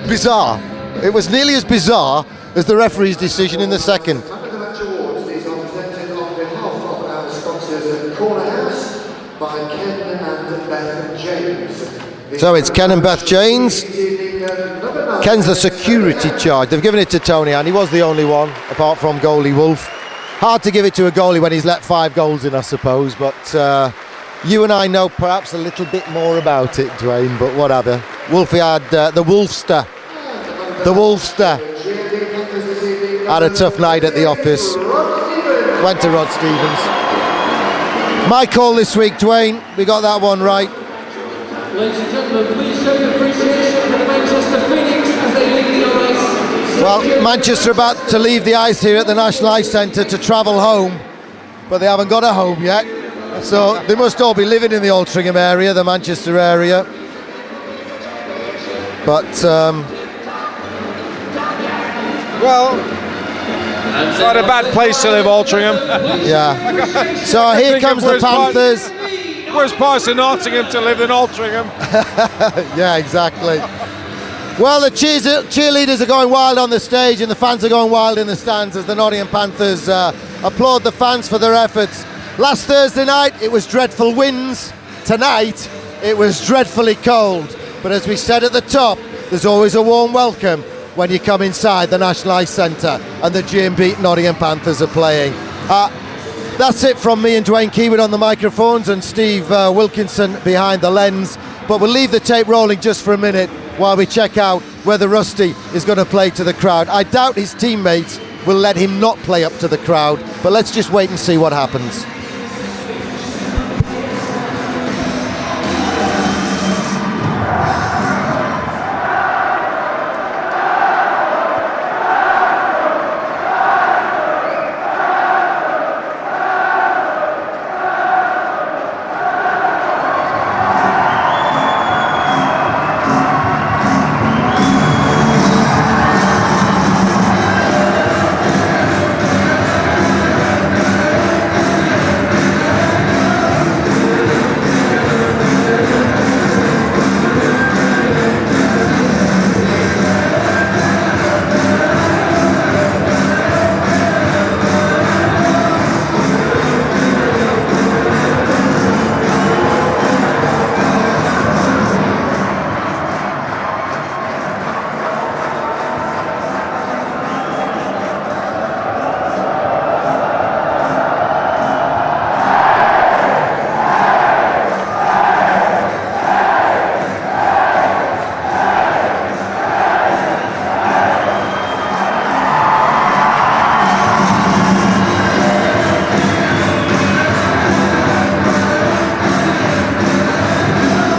Bizarre. It was nearly as bizarre as the referee's decision in the second. Man of the Match awards, these are presented on behalf of our sponsors at Corner House by Ken and Beth James. So it's Ken and Beth James. Ken's the security charge. They've given it to Tony, and he was the only one, apart from goalie Wolf. Hard to give it to a goalie when he's let 5 goals in, I suppose, but you and I know perhaps a little bit more about it, Dwayne, but whatever. Wolfie had the Wolfster. The Wolfster had a tough night at the office. Went to Rod Stevens. My call this week, Dwayne. We got that one right. Ladies and gentlemen, please show your appreciation for the Manchester Phoenix as they leave the ice. Well, Manchester about to leave the ice here at the National Ice Centre to travel home, but they haven't got a home yet. So they must all be living in the Altrincham area, the Manchester area. But Well, it's not a bad place to live, Altrincham. yeah. So here comes the Panthers. Worst parts of Nottingham to live in Altrincham. Yeah, exactly. Well, the cheerleaders are going wild on the stage and the fans are going wild in the stands as the Nottingham Panthers applaud the fans for their efforts. Last Thursday night, it was dreadful winds. Tonight, it was dreadfully cold. But as we said at the top, there's always a warm welcome when you come inside the National Ice Centre and the GMB Nottingham Panthers are playing. That's it from me and Dwayne Keywood on the microphones and Steve Wilkinson behind the lens. But we'll leave the tape rolling just for a minute while we check out whether Rusty is going to play to the crowd. I doubt his teammates will let him not play up to the crowd, but let's just wait and see what happens.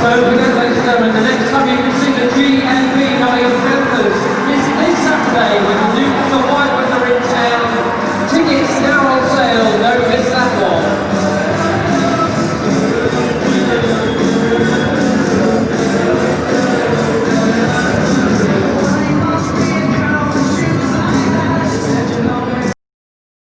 So, ladies and gentlemen, the next time you can see